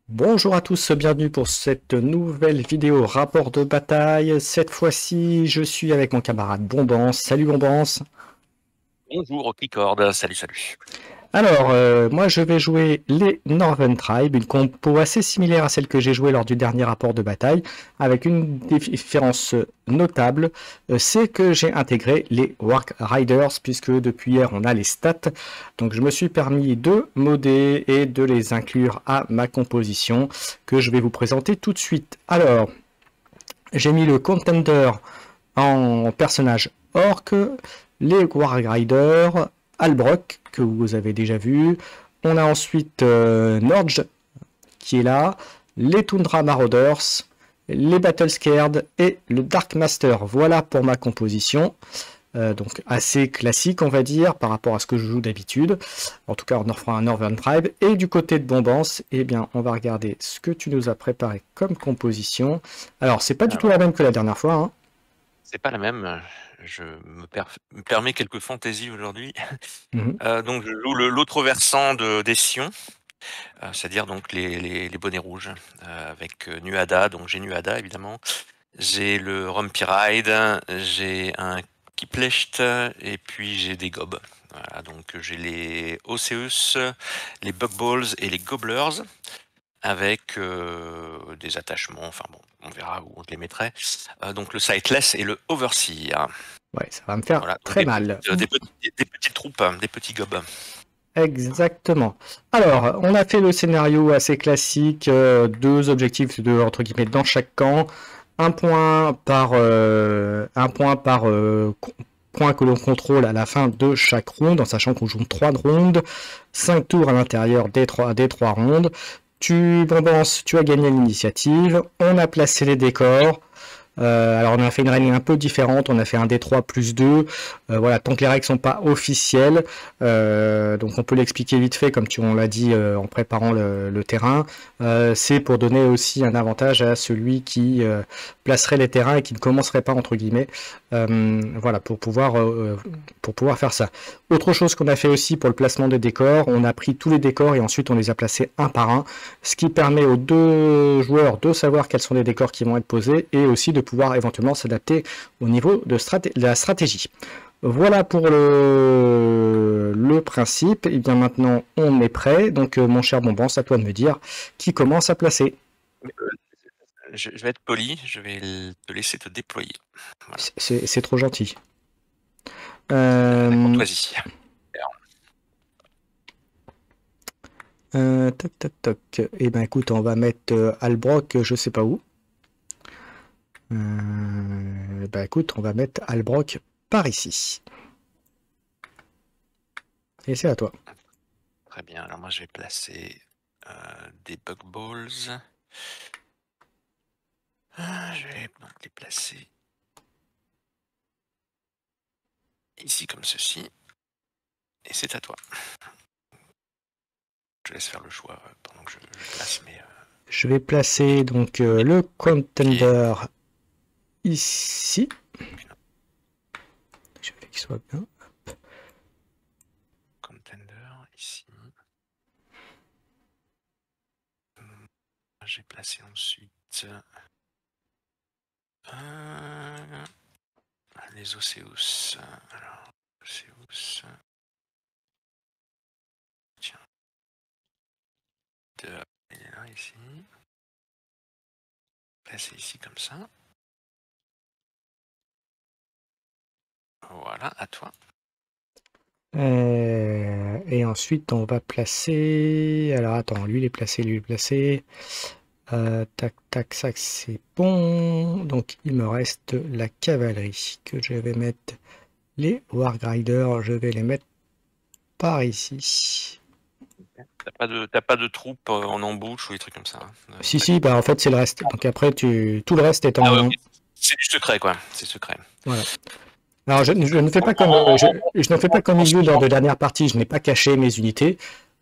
Bonjour à tous, bienvenue pour cette nouvelle vidéo rapport de bataille. Cette fois-ci, je suis avec mon camarade Bombance. Salut Bombance. Bonjour, Clicord, salut, salut. Alors, moi je vais jouer les Northern Tribe, une compo assez similaire à celle que j'ai jouée lors du dernier rapport de bataille, avec une différence notable, c'est que j'ai intégré les Warg Riders, puisque depuis hier on a les stats. Donc je me suis permis de modder et de les inclure à ma composition, que je vais vous présenter tout de suite. Alors, j'ai mis le Contender en personnage orc, les Warg Riders, Albrock, que vous avez déjà vu. On a ensuite Norge, qui est là, les Tundra Marauders, les Battle Scared et le Dark Master. Voilà pour ma composition. Donc assez classique, on va dire, par rapport à ce que je joue d'habitude. En tout cas, on en fera un Northern Tribe. Et du côté de Bombance, eh bien, on va regarder ce que tu nous as préparé comme composition. Alors, c'est pas du tout la Alors, même que la dernière fois, hein. c'est pas la même. Je me permets quelques fantaisies aujourd'hui. Mhm. Donc, je joue l'autre versant des Sions, c'est-à-dire donc les bonnets rouges, avec Nuada. Donc, j'ai Nuada, évidemment. J'ai le Rumpy Ride, j'ai un Kiplecht, et puis j'ai des gobs. Voilà, donc j'ai les Osseus, les Bugballs et les Gobblers, avec des attachements, enfin bon, on verra où on les mettrait. Donc le Sightless et le Overseer. Ouais, ça va me faire Voilà, donc très mal. des petites troupes, des petits gobs. Exactement. Alors, on a fait le scénario assez classique, deux objectifs de, entre guillemets dans chaque camp, un point par point que l'on contrôle à la fin de chaque ronde, en sachant qu'on joue 3 rondes, 5 tours à l'intérieur des trois rondes. Bombance, tu as gagné l'initiative, on a placé les décors. Alors on a fait une règle un peu différente, on a fait un D3 plus 2, voilà, tant que les règles sont pas officielles, donc on peut l'expliquer vite fait comme on l'a dit en préparant le terrain, c'est pour donner aussi un avantage à celui qui placerait les terrains et qui ne commencerait pas entre guillemets, voilà, pour pouvoir faire ça. Autre chose qu'on a fait aussi pour le placement des décors, on a pris tous les décors et ensuite on les a placés un par un, ce qui permet aux deux joueurs de savoir quels sont les décors qui vont être posés et aussi de pouvoir éventuellement s'adapter au niveau de la stratégie. Voilà pour le principe. Et bien maintenant, on est prêt. Donc, mon cher Bonbon, c'est à toi de me dire qui commence à placer. Je vais être poli, je vais te laisser te déployer. Voilà, C'est trop gentil. c'est la Euh, courtoisie. Toc, toc, toc. Et ben écoute, on va mettre Albrock, je sais pas où. Ben écoute, on va mettre Albrock par ici. Et c'est à toi. Très bien, alors moi je vais placer des Bugballs. Je vais donc les placer ici comme ceci. Et c'est à toi. Je laisse faire le choix pendant que je place mes Je vais placer donc le pieds. contender ici. Je veux qu'il soit bien. Contender ici. J'ai placé ensuite les Osseus. Alors, Osseus. Tiens. Il est là, ici. Placé ici comme ça. Voilà, à toi. Et ensuite, on va placer. Alors, attends, lui, il est placé, lui, il est placé. Tac, tac, ça, c'est bon. Donc, il me reste la cavalerie que je vais mettre. Les Wargriders, je vais les mettre par ici. T'as pas de troupes en embouche ou des trucs comme ça, hein, Si, si, bah en fait, c'est le reste. Donc, après, tout le reste est Ah ouais, en. ok. C'est du secret, quoi. C'est secret. Voilà. Alors, je ne fais pas comme, je ne fais pas comme il joue lors de dernière partie. Je n'ai pas caché mes unités.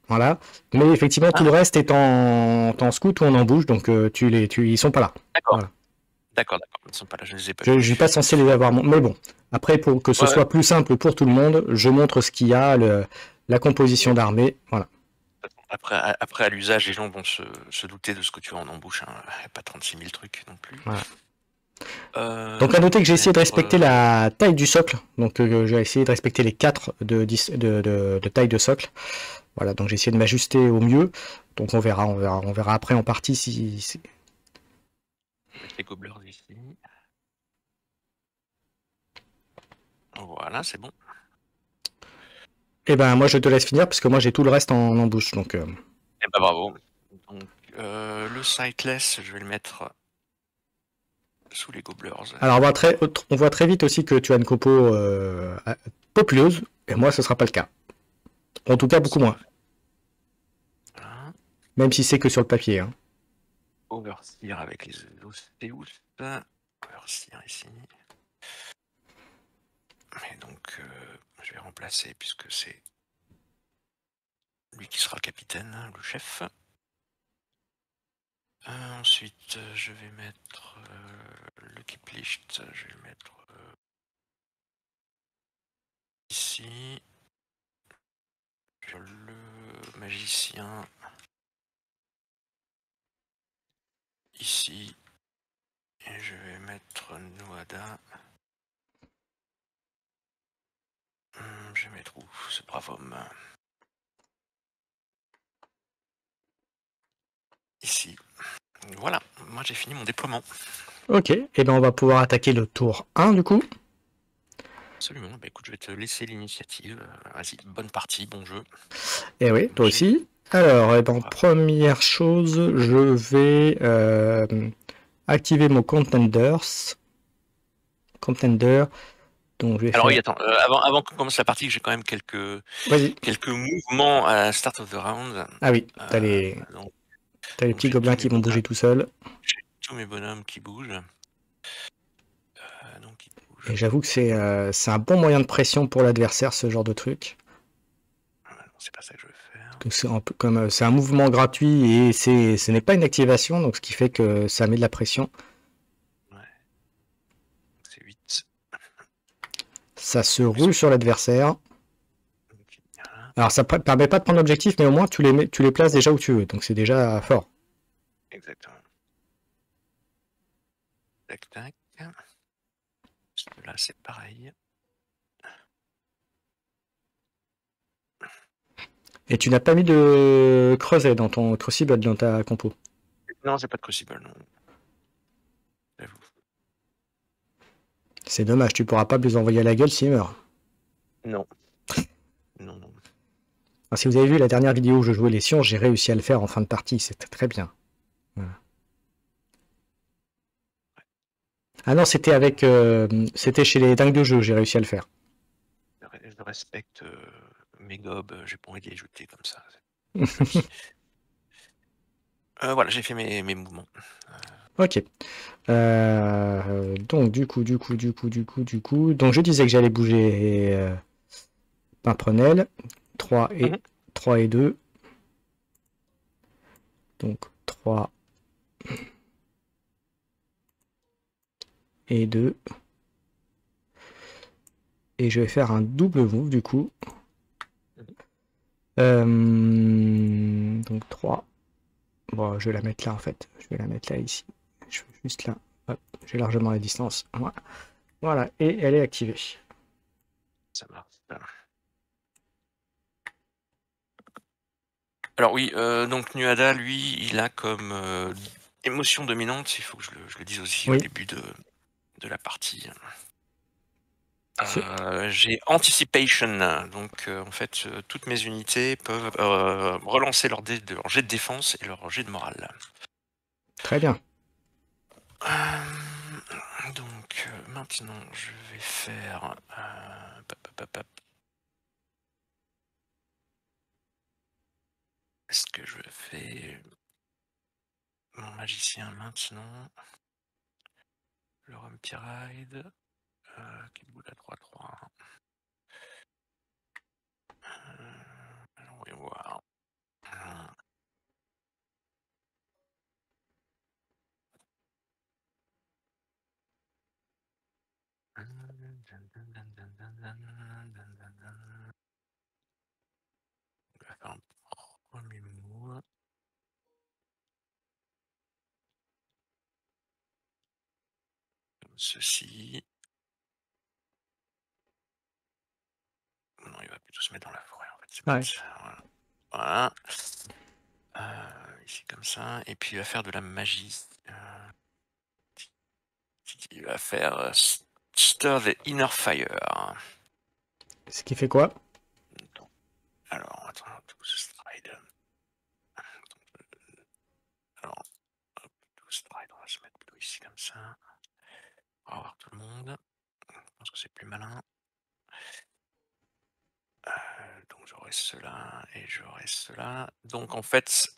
Voilà. Mais effectivement, tout Ah, le reste est en scout ou en embouche, donc ils sont pas là. d'accord. Voilà. D'accord. Ils ne sont pas là, je ne les ai pas Je suis pas vus. censé les avoir. Mais bon, après, pour que ce Ouais. soit plus simple pour tout le monde, je montre ce qu'il y a, la composition d'armée. Voilà. Après, à l'usage, les gens vont se douter de ce que tu as en embouche. Hein. Il n'y a pas 36 000 trucs non plus. Voilà. Donc à noter que j'ai essayé de respecter la taille du socle. Donc j'ai essayé de respecter les 4 de taille de socle. Voilà, donc j'ai essayé de m'ajuster au mieux. Donc on verra après en partie si... Je vais mettre les gobelins ici. Voilà, c'est bon. Eh ben moi je te laisse finir parce que moi j'ai tout le reste en embouche. Donc, Eh ben bravo. Donc le sightless, je vais le mettre sous les gobelers. Alors on voit très vite aussi que tu as une copo populeuse. Et moi ce sera pas le cas. En tout cas beaucoup moins. Voilà. Même si c'est que sur le papier. Hein. Overseer avec les Osseus. Overseer ici. Mais donc, je vais remplacer puisque c'est lui qui sera le capitaine, le chef. Ensuite, je vais mettre le Kiplicht, je vais le mettre ici. Le magicien ici. Et je vais mettre Noada. Je vais mettre où ce brave homme? Ici. Voilà, moi j'ai fini mon déploiement. Ok, et ben on va pouvoir attaquer le tour 1 du coup. Absolument, bah écoute, je vais te laisser l'initiative. Vas-y, bonne partie, bon jeu. Et oui, toi aussi. Alors, eh ben, première chose, je vais activer mon Contender. Donc, je vais Alors faire... oui, attends, avant qu'on commence la partie, j'ai quand même quelques mouvements à start of the round. Ah oui, t'as les petits gobelins qui vont bouger tout seuls. J'ai tous mes bonhommes qui bougent. Donc, ils bougent. Et j'avoue que c'est un bon moyen de pression pour l'adversaire, ce genre de truc. Non, c'est pas ça que je veux faire. C'est un mouvement gratuit et ce n'est pas une activation, donc ce qui fait que ça met de la pression. Ouais. C'est 8. Ça se roule sur l'adversaire. Alors ça permet pas de prendre l'objectif, mais au moins tu les places déjà où tu veux, donc c'est déjà fort. Exactement. Tac tac. Là c'est pareil. Et tu n'as pas mis de creuset dans ton crucible dans ta compo? Non, j'ai pas de crucible, non. J'avoue. C'est dommage, tu pourras pas les envoyer à la gueule s'ils meurent. Non. Non. Alors, si vous avez vu la dernière vidéo où je jouais les Sions, j'ai réussi à le faire en fin de partie, c'était très bien. Voilà. Ah non, c'était c'était chez les dingues de jeu, j'ai réussi à le faire. Je respecte mes gobs, j'ai pas envie de les jeter comme ça. Voilà, j'ai fait mes mouvements. Ok. Donc du coup, donc je disais que j'allais bouger Pimprenel, 3 et 2. Donc 3 et 2. Et je vais faire un double move du coup. Donc 3. Bon, je vais la mettre là en fait. Je vais la mettre là ici. Je fais juste là. Hop, j'ai largement la distance. Voilà, et elle est activée. Ça marche. Alors oui, donc Nuada, lui, il a comme émotion dominante, il faut que je le dise aussi au début de la partie. J'ai Anticipation, donc en fait toutes mes unités peuvent relancer leur jet de défense et leur jet de morale. Très bien. Donc maintenant je vais faire est-ce que je fais mon magicien maintenant, le Rumpyride qui boule à 3-3. Allons voir. On va faire un premier ceci. Non, il va plutôt se mettre dans la forêt en fait. C'est Ouais. ça. Voilà. Ici comme ça. Et puis il va faire de la magie. Il va faire Stir the Inner Fire. Ce qui fait quoi? Donc, alors, attends, tout stride. Alors, hop, tout stride, on va se mettre plutôt ici comme ça. On va voir tout le monde. Je pense que c'est plus malin. Donc j'aurai cela et j'aurai cela. Donc en fait,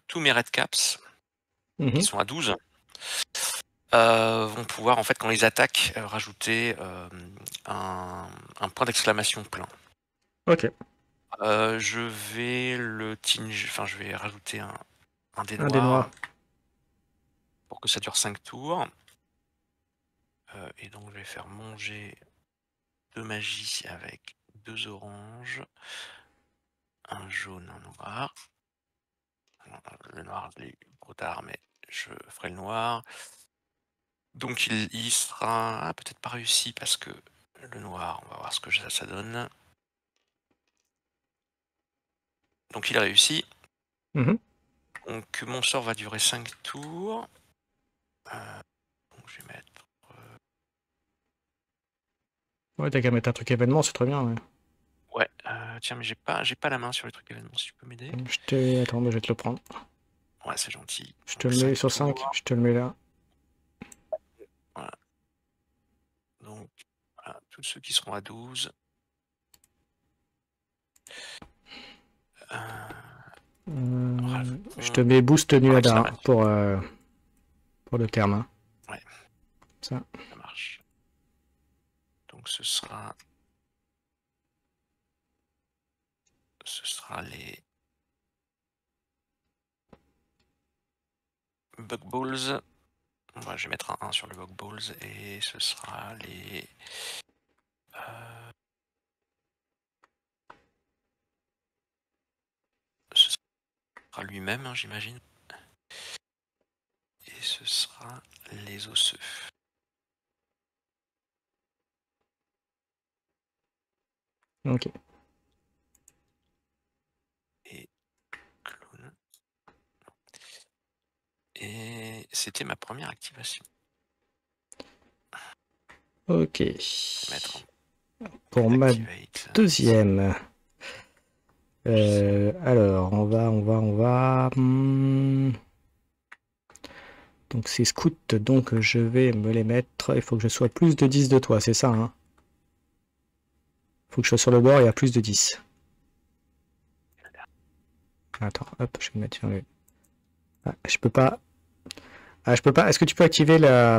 tous mes red caps, qui sont à 12, vont pouvoir, en fait, quand ils attaquent, rajouter un point d'exclamation plein. Ok. Je vais le tinge, enfin je vais rajouter un dé Un des noir noirs. pour que ça dure 5 tours. Et donc je vais faire manger 2 magies avec 2 oranges, un jaune, un noir. Le noir, je l'ai eu trop tard, mais je ferai le noir. Donc il sera peut-être pas réussi parce que le noir, on va voir ce que ça donne. Donc il a réussi. Mhm. Donc mon sort va durer 5 tours. Donc je vais mettre... Ouais, t'as qu'à mettre un truc événement, c'est très bien. Ouais. Ouais, tiens, mais j'ai pas la main sur les trucs événements, si tu peux m'aider. Attends, mais je vais te le prendre. Ouais, c'est gentil. Je te Donc le mets 5 sur 5, tours. je te le mets là. Voilà. Donc, voilà, tous ceux qui seront à 12. Je te mets boost Nuada Exclamation. pour le terme. Hein. Ouais, Ça. ça marche. Donc ce sera les Bug Balls. Bah, je vais mettre un 1 sur le Bug Balls et ce sera les... ce sera lui-même, hein, j'imagine. Et ce sera les osseux. Ok. Et clown. Et c'était ma première activation. Ok. Mettre Pour ma activate. deuxième. Alors, on va. Donc c'est scout, donc je vais me les mettre. Il faut que je sois plus de 10 de toi, c'est ça, hein? Il faut que je sois sur le bord et à plus de 10. Attends, hop, je vais me mettre sur le... Ah, je peux pas... Ah, je peux pas... Est-ce que tu peux activer la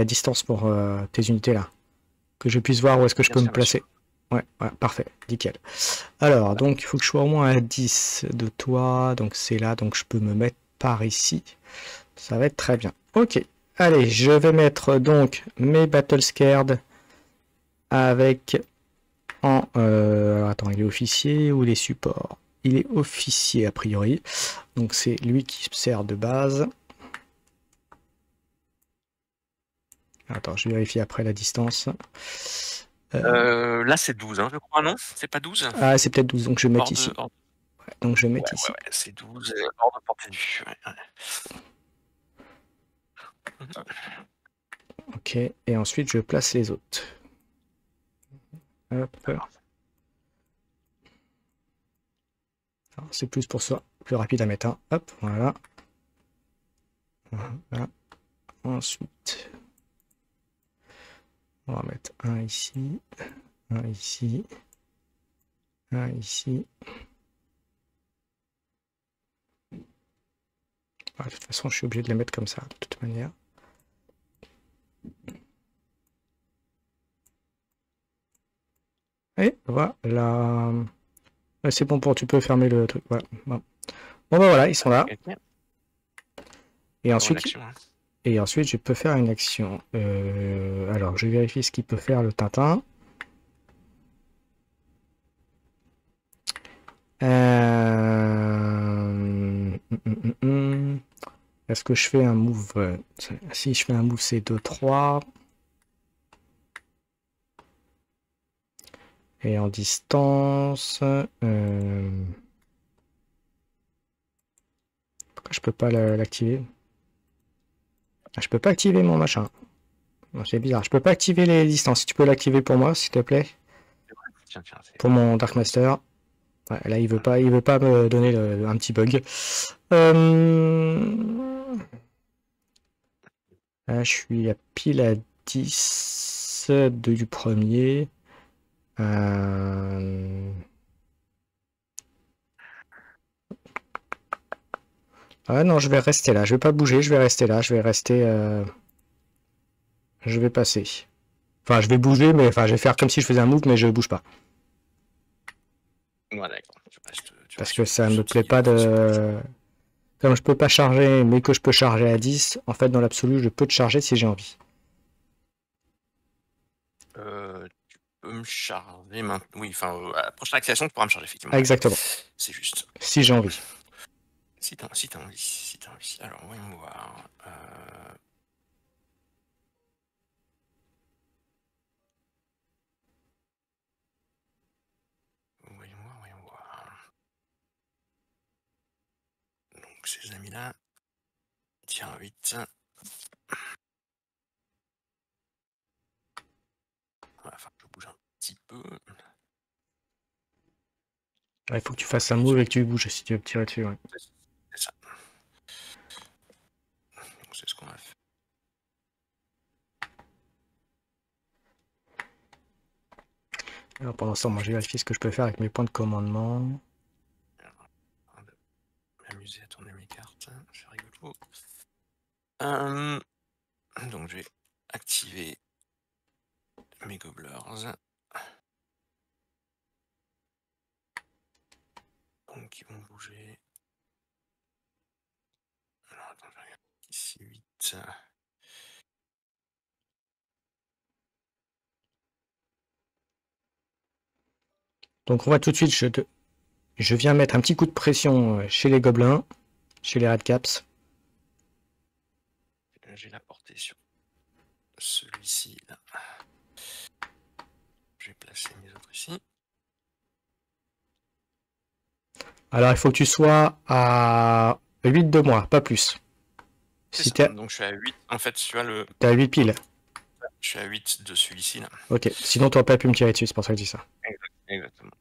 distance pour tes unités, là? Que je puisse voir où est-ce que je Bien peux me sûr, bien placer. sûr. Ouais, parfait, nickel. Alors, donc il faut que je sois au moins à 10 de toi, donc c'est là, donc je peux me mettre par ici. Ça va être très bien. Ok, allez, je vais mettre donc mes Battle Scared avec alors, attends, il est officier ou il est support? Il est officier a priori, donc c'est lui qui sert de base. Attends, je vérifie après la distance. Là, c'est 12, hein, je crois, non? C'est pas 12? Ah, c'est peut-être 12, donc je vais mettre Hors ici. de... hors- Ouais, donc je vais mettre Ouais, ici. c'est 12 hors de portée de vue. Ouais. Ok, et ensuite je place les autres. Hop. C'est plus pour ça, plus rapide à mettre un. Hop, voilà. Voilà. Ensuite, on va mettre un ici, un ici, un ici. Ah, de toute façon, je suis obligé de les mettre comme ça, de toute manière. Et voilà. Ouais, c'est bon pour, tu peux fermer le truc. Voilà. Bon, bah voilà, ils sont là. Et ensuite, Action, hein. je peux faire une action. Alors, je vérifie ce qu'il peut faire le Tintin. Est-ce que je fais un move si je fais un move C2-3 et en distance, pourquoi je peux pas l'activer? Ah, je peux pas activer mon machin. C'est bizarre. Je peux pas activer les distances. Si tu peux l'activer pour moi, s'il te plaît. Tiens, Pour mon Dark Master. Ouais, là, il veut pas me donner un petit bug. Là, je suis à pile à 10 du premier. Ah non, je vais rester là. Je vais pas bouger. Je vais rester là. Je vais rester. Je vais passer. Enfin, je vais bouger, mais enfin, je vais faire comme si je faisais un move, mais je bouge pas. Ouais, d'accord. Parce que ça me plaît pas de. Comme je peux pas charger, mais que je peux charger à 10, en fait, dans l'absolu, je peux te charger si j'ai envie. Tu peux me charger maintenant. Oui, enfin, à la prochaine activation, tu pourras me charger, effectivement. Ah, exactement. C'est juste. Si j'ai envie. Si t'as envie. Alors, voyons voir. Voyons voir. Donc, ces amis-là. Tiens, 8. Enfin, je bouge un petit peu. Il faut que tu fasses un move et que tu bouges si tu veux tirer dessus. Ouais. C'est ça. Donc, c'est ce qu'on a fait. Alors, pendant ce temps, moi, je vérifie ce que je peux faire avec mes points de commandement. M'amuser à tourner mes cartes. C'est rigolo. Donc, je vais activer mes gobblers. Donc, ils vont bouger. Alors, attends, je regarde. Ici, 8. Donc, on va tout de suite, je viens mettre un petit coup de pression chez les gobelins, chez les redcaps. J'ai la portée sur celui-ci. Là. Je vais placer mes autres ici. Alors, il faut que tu sois à 8 de moi, pas plus. Si donc, je suis à 8. En fait, tu vois le. T'es à 8 piles. Je suis à 8 de celui-ci. Là. Ok, sinon, tu n'aurais pas pu me tirer dessus, c'est pour ça que je dis ça. Exactement.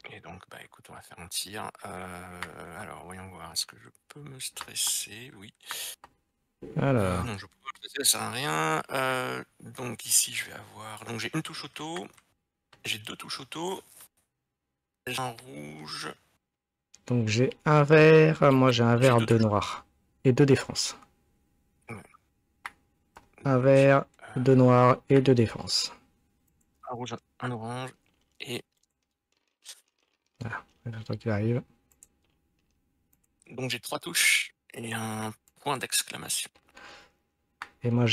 Et donc, bah écoute, on va faire un tir. Alors, voyons voir. Est-ce que je peux me stresser? Oui. Alors. Non, je peux pas me stresser, ça sert à rien. Donc, ici, je vais avoir. Donc, j'ai une touche auto. J'ai 2 touches auto. J'ai un rouge. Donc, j'ai un vert. Moi, j'ai un vert, 2 noirs. Et 2 défense. Ouais. Un vert, 2 noirs et 2 défense. Un rouge, un orange. Et. Voilà, j'attends qu'il arrive. Donc, j'ai 3 touches et un point d'exclamation. Et moi,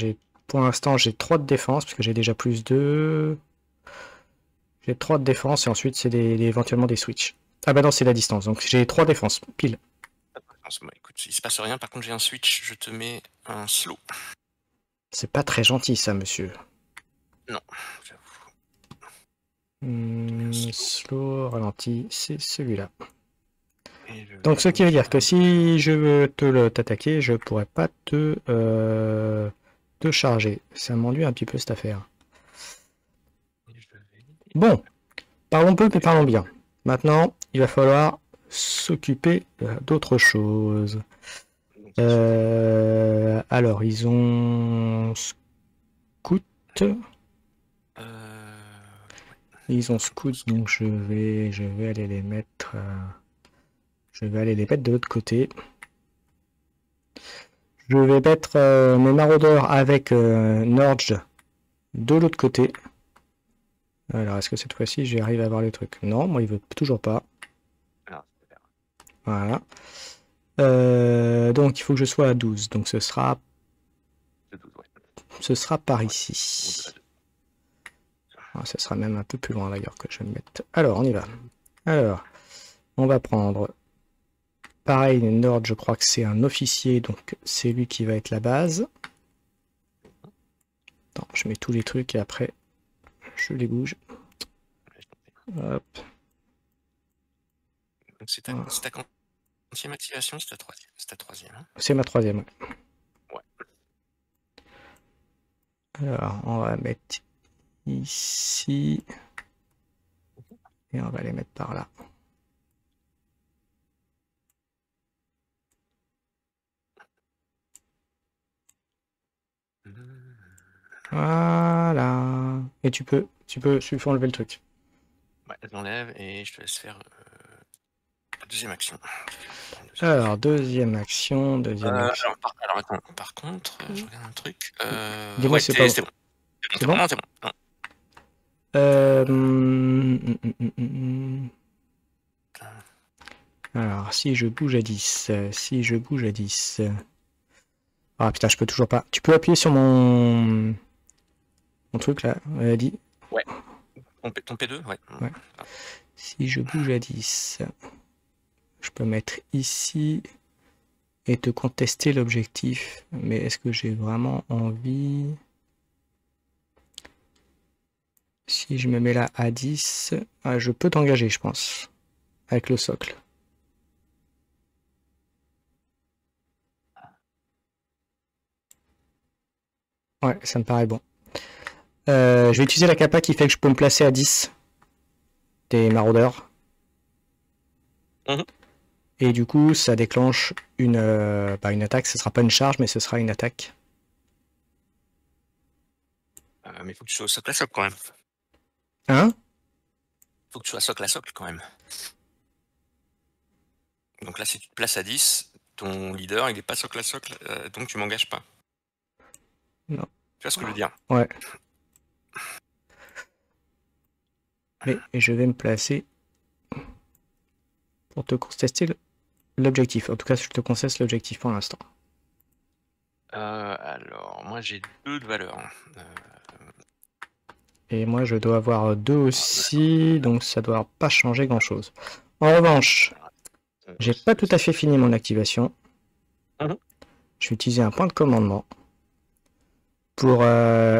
pour l'instant, j'ai 3 de défense, puisque j'ai déjà plus 2. J'ai 3 de défense, et ensuite, c'est éventuellement des switches. Ah bah non, c'est la distance, donc j'ai 3 défenses, pile. Bon, écoute, il se passe rien. Par contre, j'ai un switch, je te mets un slow. C'est pas très gentil, ça, monsieur. Non, j'avoue. Slow, ralenti, c'est celui-là. Donc, ce qui veut dire que si je veux t'attaquer, je pourrais pas te charger. Ça m'ennuie un petit peu cette affaire. Bon, parlons peu, mais parlons bien. Maintenant, il va falloir s'occuper d'autre chose. Alors, ils ont scout. Ils ont scout, donc je vais aller les mettre. Je vais aller les mettre de l'autre côté. Je vais mettre mes maraudeurs avec Norge de l'autre côté. Alors, est-ce que cette fois-ci, j'arrive à avoir les trucs? Non, moi, il veut toujours pas. Voilà. Donc, il faut que je sois à 12. Donc, ce sera par ici. Ah, ce sera même un peu plus loin, d'ailleurs, que je vais me mettre. Alors, on y va. Alors, on va prendre pareil, Nord, je crois que c'est un officier, donc c'est lui qui va être la base. Attends, je mets tous les trucs et après, je les bouge. Hop. Donc c'est ta quantième activation, c'est ta troisième. C'est ta troisième. Hein. C'est ma troisième. Ouais. Alors, on va mettre ici. Et on va les mettre par là. Voilà. Et tu peux enlever le truc. Ouais, je l'enlève et je te laisse faire la deuxième action. Alors, deuxième action. Alors, attends, par contre, je regarde un truc. Dis-moi Ouais, si c'est pas... c'est bon. C'est bon? Non, c'est bon. Non. Alors, si je bouge à 10, Ah putain, je peux toujours pas. Tu peux appuyer sur mon truc là, dit. Ouais. Ton P2, ouais. Ouais. Si je bouge à 10, je peux mettre ici et te contester l'objectif. Mais est-ce que j'ai vraiment envie? Si je me mets là à 10, je peux t'engager, je pense, avec le socle. Ouais, ça me paraît bon. Je vais utiliser la capa qui fait que je peux me placer à 10 des maraudeurs. Et du coup, ça déclenche une attaque. Ce sera pas une charge, mais ce sera une attaque. Mais il faut que tu sois socle à socle quand même. Hein? Faut que tu sois socle à socle quand même. Donc là, si tu te places à 10, ton leader, il est pas socle à socle, donc tu m'engages pas. Non. Tu vois ce que je veux dire? Ouais. Mais je vais me placer pour te contester l'objectif. En tout cas, je te conteste l'objectif pour l'instant. Alors, moi j'ai 2 de valeur. Et moi, je dois avoir 2 aussi, donc ça doit pas changer grand-chose. En revanche, j'ai pas tout à fait fini mon activation. Je vais utiliser un point de commandement pour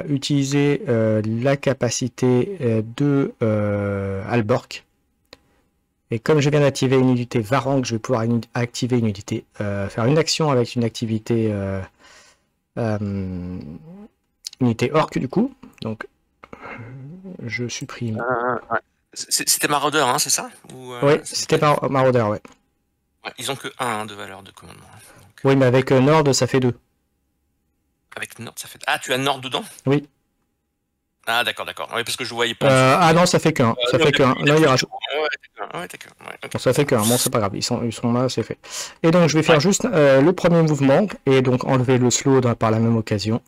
utiliser la capacité de Alborg. Et comme je viens d'activer une unité Varang, je vais pouvoir activer une unité, faire une action avec une activité unité orc du coup. Donc je supprime. Ouais. C'était maraudeur, hein, c'est ça? Oui, c'était maraudeur, ouais. Ouais. Ils ont que 1 de valeur de commandement. Donc, oui, mais avec Nord, ça fait 2. Avec Nord, ça fait... Ah, tu as Nord dedans? Oui. Ah, d'accord. Oui, parce que je voyais pas. Non, ça fait qu'un. Ça fait qu'un. Non, il rajoute. Ouais, d'accord. Ouais, okay, bon, ça fait qu'un. Bon, c'est pas grave. Ils sont là, c'est fait. Et donc, je vais faire juste le premier mouvement et donc enlever le slow par la même occasion.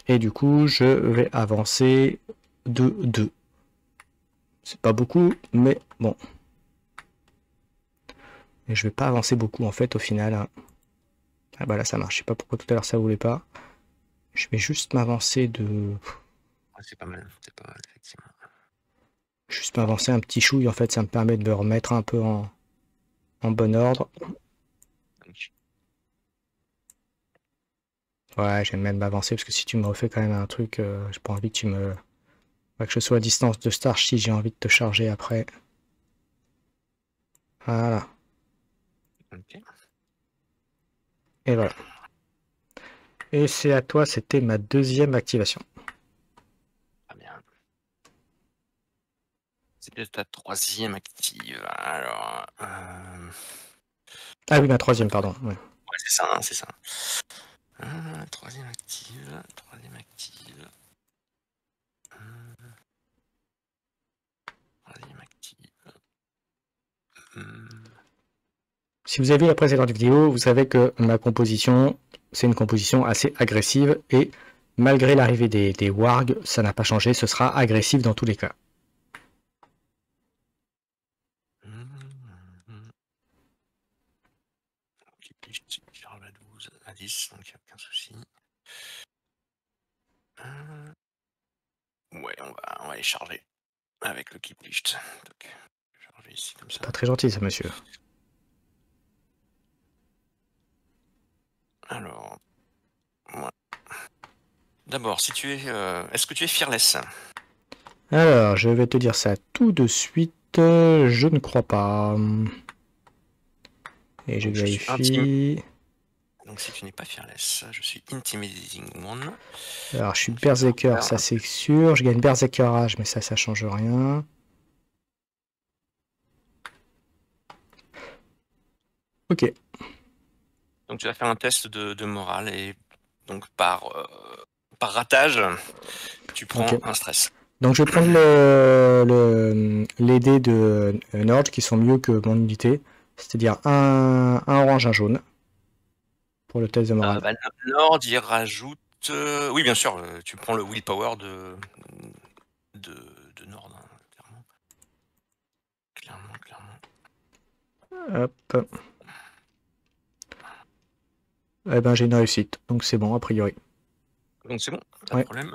Et du coup, je vais avancer de 2. C'est pas beaucoup, mais bon. Et je vais pas avancer beaucoup en fait au final. Ah bah là ça marche. Je sais pas pourquoi tout à l'heure ça voulait pas. Je vais juste m'avancer de. C'est pas mal, effectivement. Juste m'avancer un petit chouille en fait, ça me permet de me remettre un peu en bon ordre. Ouais, j'aime même m'avancer parce que si tu me refais quand même un truc, j'ai pas envie que tu me. Que je sois à distance de Starch si j'ai envie de te charger après. Voilà. Okay. Et voilà. Et c'est à toi, c'était ma deuxième activation. Très bien. C'était ta troisième active. Alors. Ah oui, ma troisième, pardon. Ouais, c'est ça, hein, c'est ça. Troisième active. Troisième active. Si vous avez vu la précédente vidéo, vous savez que ma composition, c'est une composition assez agressive et malgré l'arrivée des wargs, ça n'a pas changé, ce sera agressif dans tous les cas. Charles à 12, à 10, donc il n'y a aucun souci. Ouais, on va les charger avec le Kiplicht. charger ici comme ça. Pas très gentil, ça, monsieur. Alors, ouais. D'abord, si tu es, est-ce que tu es fearless? Alors, je vais te dire ça tout de suite. Je ne crois pas. Et je Donc, je suis vérifie. Donc si tu n'es pas fearless, je suis intimidating one. Alors, je suis Donc, je vais berserker, faire ça c'est sûr. Je gagne berserker rage, mais ça change rien. Ok. Donc tu vas faire un test de morale et donc par ratage, tu prends Ok. un stress. Donc je vais prendre les dés de Nord qui sont mieux que mon unité. C'est-à-dire un orange, un jaune. Pour le test de morale. Nord, il rajoute... oui, bien sûr, tu prends le willpower de Nord, hein, clairement. Hop. Eh ben j'ai une réussite. Donc c'est bon, a priori. Donc c'est bon, pas de problème.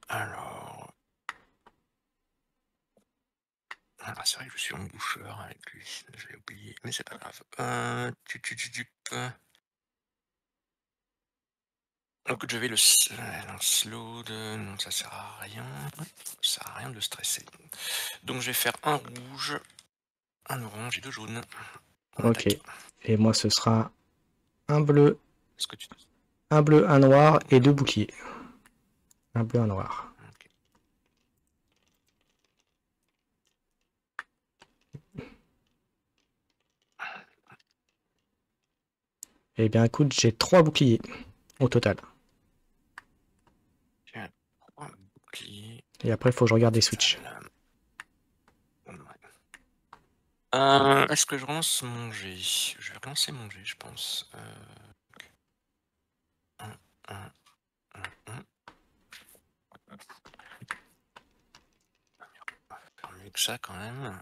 Alors... Ah, c'est vrai que je suis en boucheur avec lui, j'avais oublié, mais c'est pas grave. Donc je vais le slow non, ça sert à rien. Ça sert à rien de le stresser. Donc je vais faire un rouge, un orange et deux jaunes. Ok. Et moi ce sera un bleu. Est-ce que tu... Un bleu, un noir et deux boucliers. Un bleu, un noir. Okay. Eh bien écoute, j'ai 3 boucliers au total. J'ai 3 boucliers. Et après il faut que je regarde les switches. Est-ce que je relance mon jet? Je vais relancer mon jet, je pense. Faire mieux que ça quand même.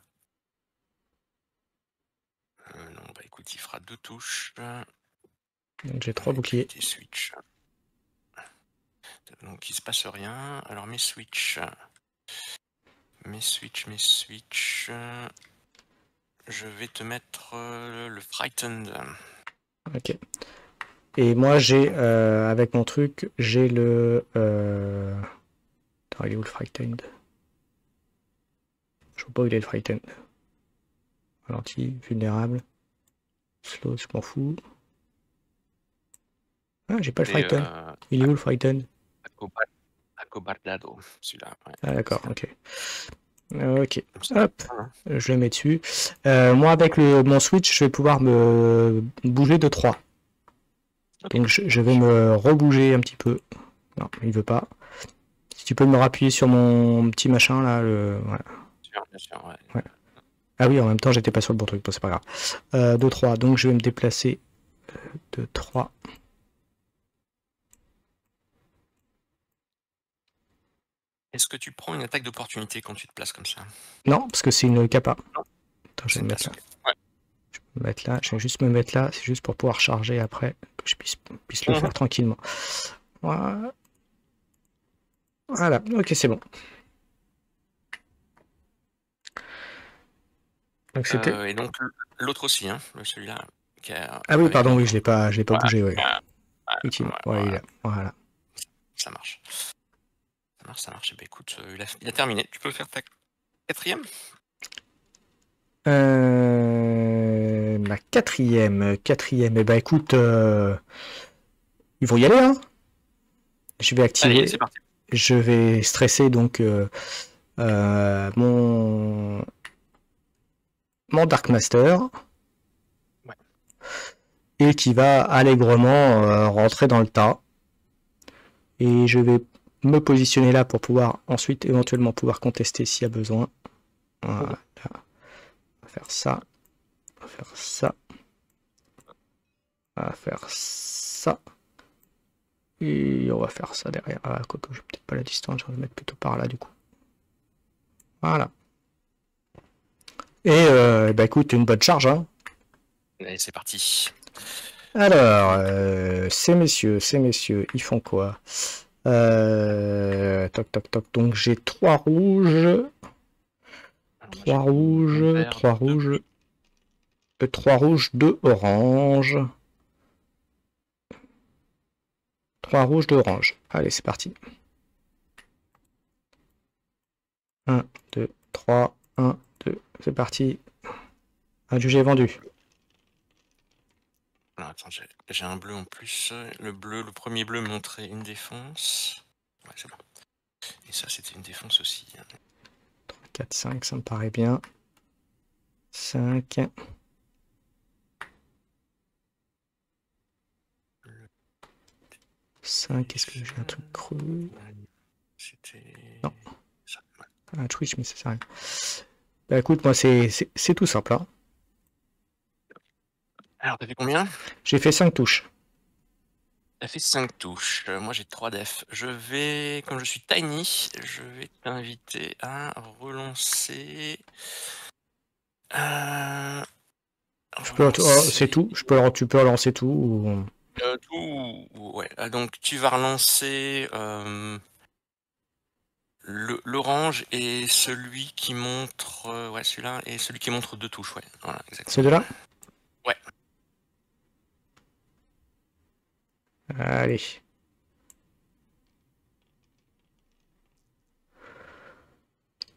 Non, bah écoute, il fera 2 touches. Donc j'ai 3 boucliers. Des switches. Donc il se passe rien. Alors mes switches. Je vais te mettre le frightened. Ok. Et moi j'ai, avec mon truc, j'ai le... Attends, il est où le frightened? Je vois pas où il est le frightened. Ralenti, vulnérable. Slow, je m'en fous. Ah, j'ai pas le frightened. Il est où le frightened? Acobardado, celui-là. Ouais. Ah d'accord, ok. Ok, hop, je le mets dessus. Moi avec mon switch, je vais pouvoir me bouger de 3. Okay. Donc je vais me rebouger un petit peu. Non, il veut pas. Si tu peux me rappuyer sur mon petit machin là, voilà. Bien sûr, ouais. Ouais. Ah oui, en même temps j'étais pas sur le bon truc, bon, c'est pas grave. De 3, donc je vais me déplacer de 3. Est-ce que tu prends une attaque d'opportunité quand tu te places comme ça? Non, parce que c'est une capa. Non. Attends, je vais me mettre là. Ouais. Je vais me mettre là, je vais juste me mettre là, c'est juste pour pouvoir charger après, que je puisse le faire tranquillement. Voilà. Voilà, ok, c'est bon. Donc c'était. Et donc l'autre aussi, hein, celui-là. Ah oui, pardon, oui, je l'ai pas bougé, oui. Effectivement, ouais, il est là. Voilà. Ça marche. Ça marche. Bah, écoute, il a terminé. Tu peux faire ta quatrième? Ma quatrième, eh ben écoute, ils vont y aller, hein. Je vais activer. Allez, c'est parti. Je vais stresser donc mon Dark Master. Ouais. Et qui va allègrement rentrer dans le tas. Et je vais me positionner là pour pouvoir ensuite éventuellement pouvoir contester s'il y a besoin. Voilà. On va faire ça. On va faire ça. On va faire ça. Et on va faire ça derrière. Ah, quoique je vais peut-être pas la distance, je vais le mettre plutôt par là du coup. Voilà. Et bah écoute, une bonne charge. Hein. Allez, c'est parti. Alors, ces messieurs, ils font quoi? Toc, toc, toc. Donc j'ai 3 rouges, Alors, moi, j'ai 3 mon rouges, vert, 3 deux rouges, bleus. 3 rouges, 2 oranges. 3 rouges, 2 oranges. Allez, c'est parti. 1, 2, 3, 1, 2, c'est parti. Adjugé vendu. Alors, attends, j'ai un bleu en plus. Le premier bleu montrait une défense. Ouais, c'est bon. Et ça, c'était une défense aussi. 3, 4, 5, ça me paraît bien. 5. 5, est-ce que j'ai un truc creux? C'était... Non. Ça. Un Twitch, mais ça sert à rien. Bah écoute, moi c'est tout simple. Hein. Alors, t'as fait combien? J'ai fait 5 touches. T'as fait 5 touches. Moi, j'ai 3 def. Je vais, comme je suis tiny, je vais t'inviter à relancer... C'est relancer... tout. Tu peux relancer tout. Ou... Ouais. Donc, tu vas relancer... l'orange et celui qui montre... ouais, celui-là, et celui qui montre 2 touches, ouais. Voilà, Ces exactement. deux-là? Ouais. Allez.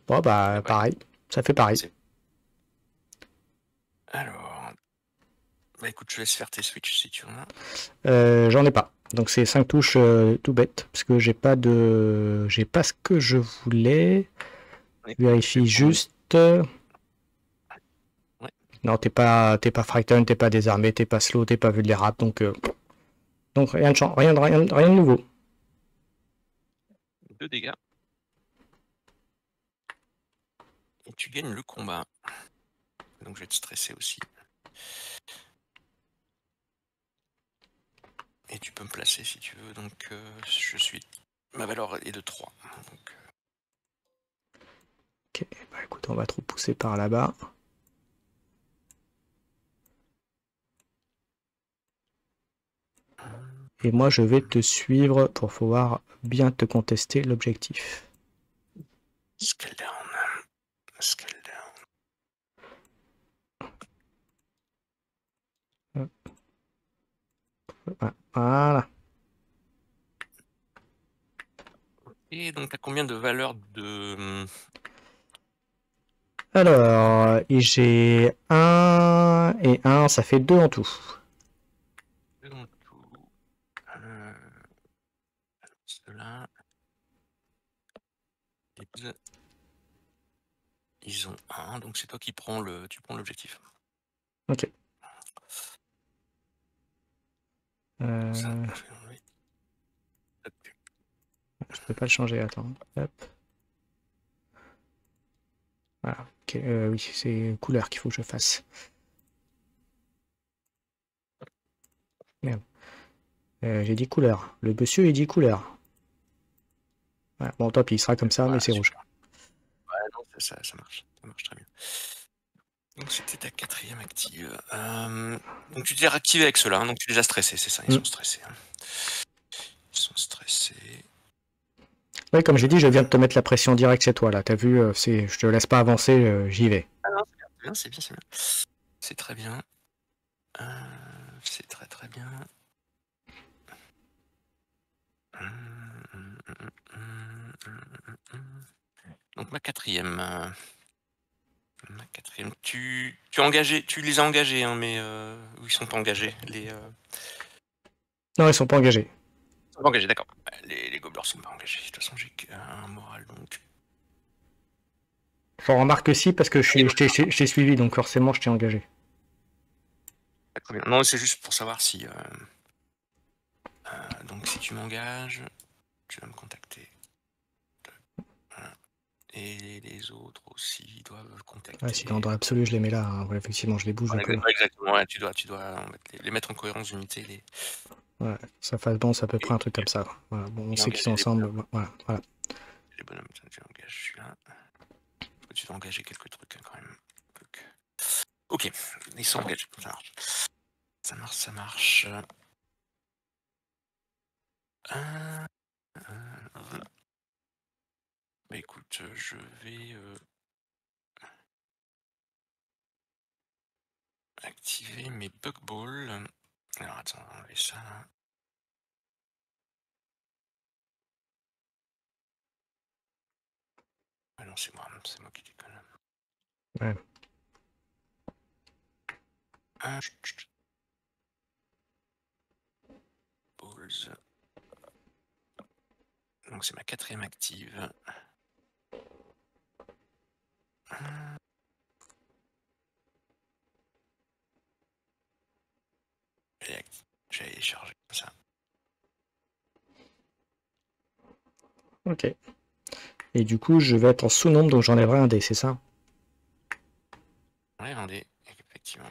Bon bah Ouais. pareil. Ça fait pareil. Alors... Bah écoute, je laisse faire tes switches si tu en as. J'en ai pas. Donc c'est 5 touches tout bête. Parce que j'ai pas de. J'ai pas ce que je voulais. Vérifie juste. Ouais. Non, t'es pas frightened, t'es pas désarmé, t'es pas slow, t'es pas vulnérable. Donc rien de rien de nouveau. 2 dégâts. Et tu gagnes le combat. Donc je vais te stresser aussi. Et tu peux me placer si tu veux. Donc je suis... Ma valeur est de 3. Donc, Ok, bah écoute, on va trop pousser par là-bas. Et moi, je vais te suivre pour pouvoir bien te contester l'objectif. Scale down. Scale down. Voilà. Et donc, t'as combien de valeurs de... Alors, j'ai 1 et 1, ça fait 2 en tout. en tout. Ceux-là... Ils ont 1, donc c'est toi qui prends l'objectif. Ok. Ça, je peux pas le changer, attends. Hop. Voilà. Ok, oui, c'est couleur qu'il faut que je fasse. Merde. J'ai dit couleur. Le monsieur, il dit couleur. Voilà. Bon, tant pis, il sera comme ça, mais c'est rouge. Ouais, non, ça marche. Ça marche très bien. Donc c'était ta 4e active. Donc tu t'es réactivé avec ceux-là, hein, donc tu les as stressés, c'est ça, ils sont stressés. Hein. Ils sont stressés. Oui, comme j'ai dit, je viens de te mettre la pression directe chez toi, là. T'as vu, je te laisse pas avancer, j'y vais. Ah non, c'est bien, c'est bien, c'est bien. C'est très bien. C'est très très bien. Donc ma 4e. Ma 4e. Tu as engagé, tu les as engagés, hein, mais ils sont pas engagés. Non, ils sont pas engagés. Ils sont pas engagés, d'accord. Les gobelins sont pas engagés. De toute façon, j'ai qu'un moral, donc. J'en remarque que si, parce que je t'ai suivi, donc forcément, je t'ai engagé. Très bien. Non, c'est juste pour savoir si... donc si tu m'engages, tu vas me contacter. Voilà. Et les autres aussi doivent contacter. Ouais, si dans l'absolu, je les mets là. Hein. Ouais, effectivement, je les bouge. Ouais, exactement, ouais, tu dois les mettre en cohérence d'unité. Ouais, ça fasse bon, c'est à peu près un truc comme ça. Voilà. Bon, on sait qu'ils sont ensemble. Voilà. Les bonhommes, tu engages celui-là. Tu dois engager quelques trucs hein, quand même. Ok, ils sont engagés, ça marche. Ça marche. écoute, je vais activer mes bug balls. Alors attends, on va enlever ça là. Ah non, c'est moi qui déconne. Ouais. Ah, balls. Donc c'est ma 4e active. J'ai les charger comme ça. Ok. Et du coup, je vais être en sous-nombre, donc j'enlèverai un dé, c'est ça? Ouais, un dé, effectivement.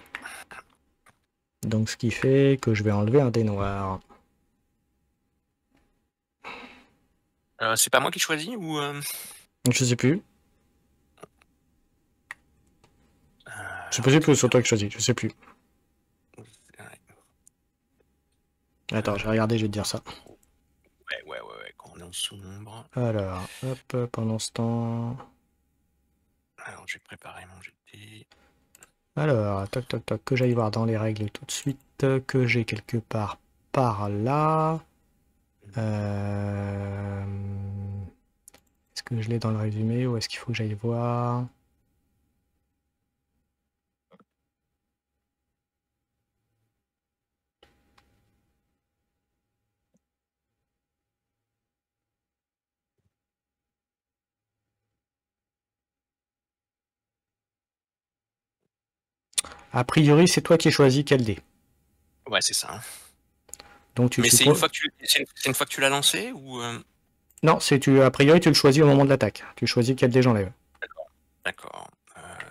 Donc ce qui fait que je vais enlever un dé noir. C'est pas moi qui choisis ou Je sais plus. C'est alors, possible que attends, ce soit toi qui choisis, je sais plus. ouais. Attends, je vais regarder, je vais te dire ça. Ouais, quand on est en sous-nombre. Alors, hop, pendant ce temps... Alors, j'ai préparé mon GT. Alors, toc toc toc, que j'aille voir dans les règles tout de suite, que j'ai quelque part par là. Est-ce que je l'ai dans le résumé ou est-ce qu'il faut que j'aille voir? A priori, c'est toi qui choisis quel dé. Ouais, c'est ça. Donc tu Mais c'est supposes... une fois que tu l'as lancé ou Non, a priori, tu le choisis au moment de l'attaque. Tu choisis quel dé j'enlève. D'accord.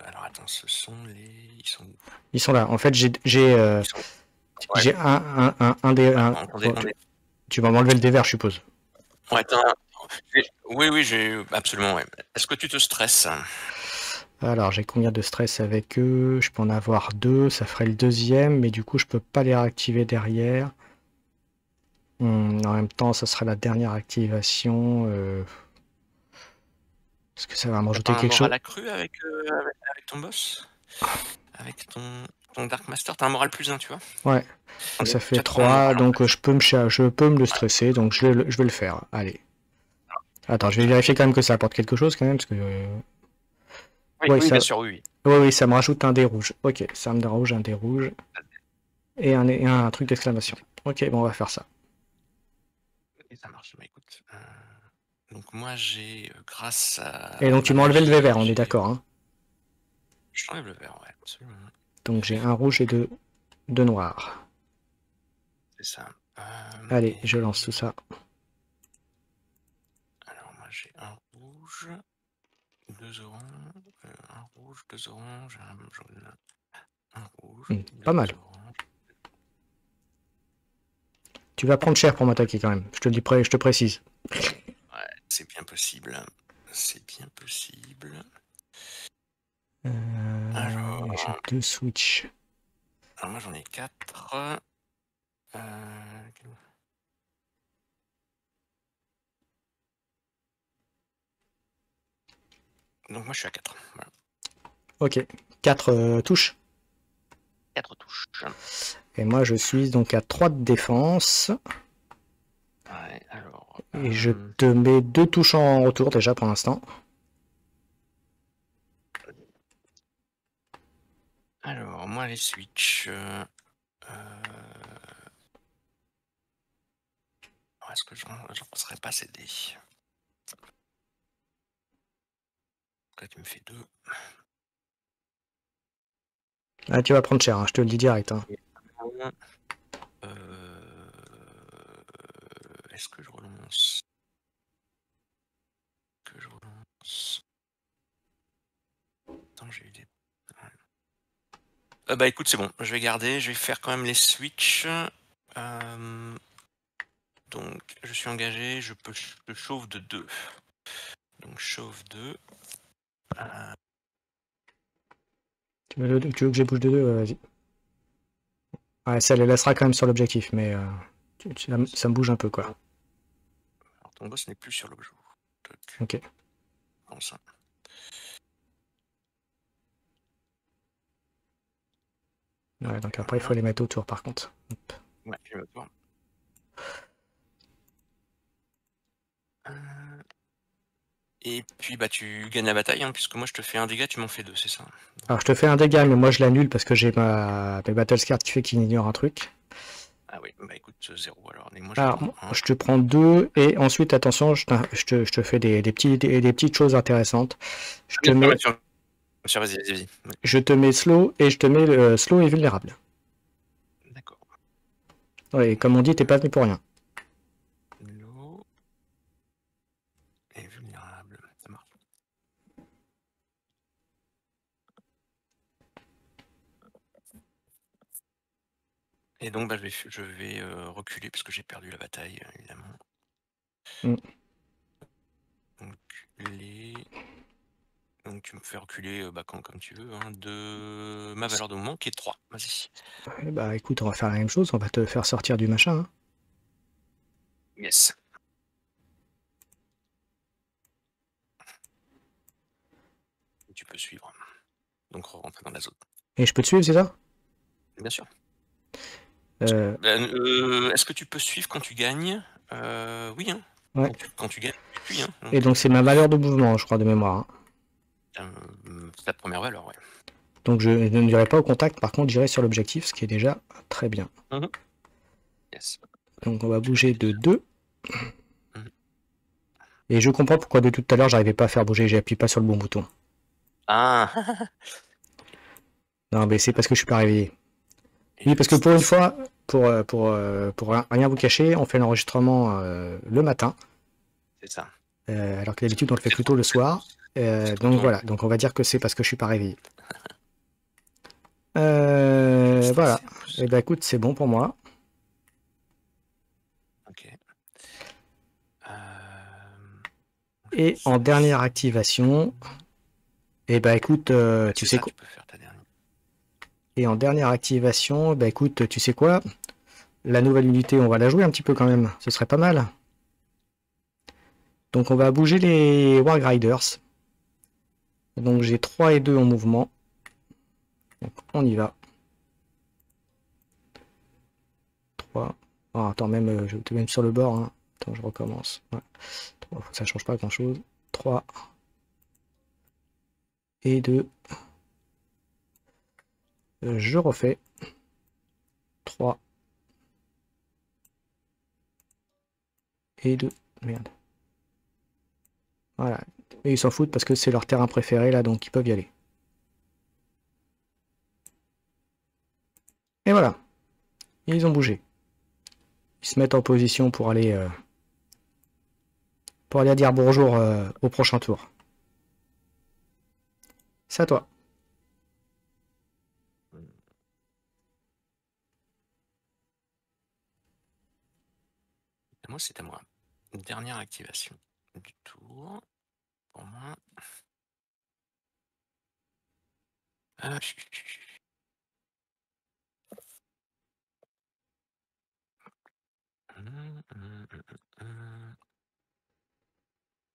Alors attends, ce sont les. Ils sont où? Ils sont là. En fait, j'ai Ils sont- Ouais. un dé... Attendez, Tu vas m'enlever le dé vert, je suppose. Ouais, attends. Oui, j'ai absolument. Ouais. Est-ce que tu te stresses? Alors, j'ai combien de stress avec eux? Je peux en avoir 2, ça ferait le deuxième, mais du coup, je peux pas les réactiver derrière. En même temps, ça sera la dernière activation. Est-ce que ça va me T'as rajouter pas un quelque chose? moral accru avec ton boss? Avec ton Dark Master, t'as un moral +1, tu vois? Ouais, On donc ça est fait déjà 3 en 3, moral en donc fait. je peux me le stresser, donc je vais le faire. Allez. Attends, je vais vérifier quand même que ça apporte quelque chose quand même, parce que... Oui, Ouais, oui, bien ça... sûr, oui. Oui, ça me rajoute un dé rouge. Ok, ça me rajoute un dé rouge. Et un truc d'exclamation. Ok, bon, on va faire ça. Ok, ça marche. Bah, écoute, donc moi j'ai, grâce Et à donc tu ma m'as enlevé le dé magie, vert, on est d'accord, hein? je t'enlève le vert, ouais, absolument. Donc j'ai un rouge et deux noirs. C'est ça. Allez, je Et lance tout ça. alors moi j'ai un rouge, 2 oranges, un rouge, 2 oranges, un jaune, un rouge, Pas 2 mal. oranges. Tu vas prendre cher pour m'attaquer quand même. Je te le dis, je te précise. Ouais, c'est bien possible. C'est bien possible. J'ai Alors, 2 switch. moi j'en ai 4. Donc moi je suis à 4. Voilà. Ok, 4 touches. 4 touches. Et moi je suis donc à 3 de défense. Ouais, alors. Et je te mets 2 touches en retour déjà pour l'instant. Alors, moi les switch. Est-ce que je ne penserais pas ces dés? Là tu me fais 2. Ah, tu vas prendre cher, hein, je te le dis direct. Hein. Est-ce que je relance? Attends, j'ai eu des. Bah écoute, c'est bon, je vais garder, je vais faire quand même les switch. Donc, je suis engagé, je chauffe de 2. Donc, chauffe 2. Tu veux que j'ai bouge de 2? Vas-y. Ouais, ça les laissera quand même sur l'objectif, mais ça me bouge un peu quoi. Alors, ton boss n'est plus sur l'objet. Ok. pense. Ouais, donc après, il faut les mettre autour, par contre. Hop. Ouais, je vais voir. Et puis bah tu gagnes la bataille, hein, puisque moi je te fais un dégât, tu m'en fais 2, c'est ça? Alors, je te fais un dégât, mais moi, je l'annule parce que j'ai mes Battle Scars qui fait qu'il ignore un truc. Ah oui, bah écoute, 0 alors. Et moi Alors, prends 1. je te prends 2, et ensuite, attention, je te fais des petites choses intéressantes. Je te mets, Vas-y, vas-y. Ouais. je te mets slow, et je te mets slow et vulnérable. D'accord. Ouais, et comme on dit, t'es pas venu pour rien. Slow et vulnérable, ça marche. Et donc bah, je vais reculer parce que j'ai perdu la bataille, évidemment. Mm. Donc tu me fais reculer bah, comme tu veux, hein, de ma valeur de mouvement qui est 3. Vas-y. Ouais, bah écoute, on va faire la même chose, on va te faire sortir du machin. Hein. Yes. Et tu peux suivre. Donc rentrer dans la zone. Et je peux te suivre, c'est ça? Bien sûr. Euh, Est-ce que tu peux suivre quand tu gagnes? Oui, hein. Ouais. Quand tu gagnes, tu suis, hein. Et donc c'est ma valeur de mouvement, je crois, de mémoire. Hein. C'est ta première valeur, ouais. Donc je ne dirai pas au contact, par contre j'irai sur l'objectif, ce qui est déjà très bien. Yes. Donc on va bouger de 2. Et je comprends pourquoi de tout à l'heure j'arrivais pas à faire bouger, j'ai appuyé pas sur le bon bouton. Ah. Non mais c'est parce que je suis pas réveillé. Oui, parce que pour une fois, pour rien vous cacher, on fait l'enregistrement le matin. C'est ça. Alors que d'habitude on le fait plutôt le soir. Donc voilà, donc on va dire que c'est parce que je suis pas réveillé. Voilà. Et bah écoute, c'est bon pour moi. Ok. Et en dernière activation, et bah écoute, tu sais quoi. Et en dernière activation, bah écoute, tu sais quoi? La nouvelle unité, on va la jouer un petit peu quand même. Ce serait pas mal. Donc on va bouger les Wargriders. Donc j'ai 3 et 2 en mouvement. Donc on y va. 3. Oh, attends, même, je te mets même sur le bord. Hein. Attends, je recommence. Ouais. 3, ça change pas grand chose. 3 et 2. Je refais. 3 et 2. Merde. Voilà. Et ils s'en foutent parce que c'est leur terrain préféré là, donc ils peuvent y aller. Et voilà. Ils ont bougé. Ils se mettent en position pour aller dire bonjour au prochain tour. C'est à toi. Moi, c'est à moi. Dernière activation du tour. Pour moi.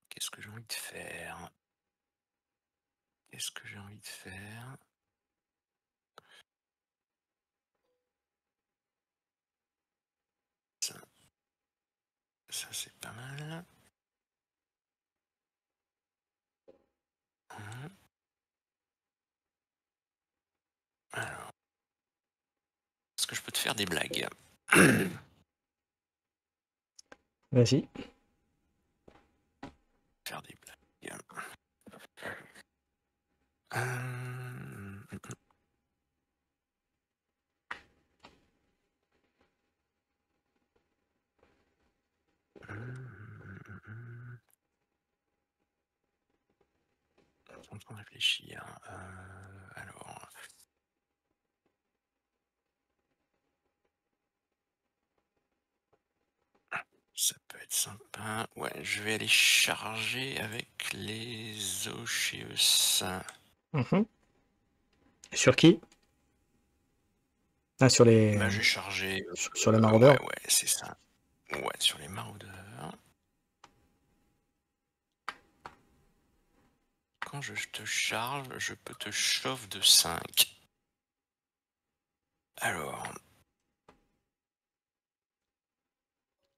Qu'est-ce que j'ai envie de faire? Qu'est-ce que j'ai envie de faire? Ça c'est pas mal. Alors, est-ce que je peux te faire des blagues? Vas-y. Faire des blagues. Je suis en train de réfléchir. Alors. Ça peut être sympa. Ouais, je vais aller charger avec les Oceus. Sur qui? Ah, sur les. Bah, j'ai chargé. Sur les maraudeurs. Ouais, c'est ça. Ouais, sur les maraudeurs. quand je te charge, je peux te chauffe de 5. Alors,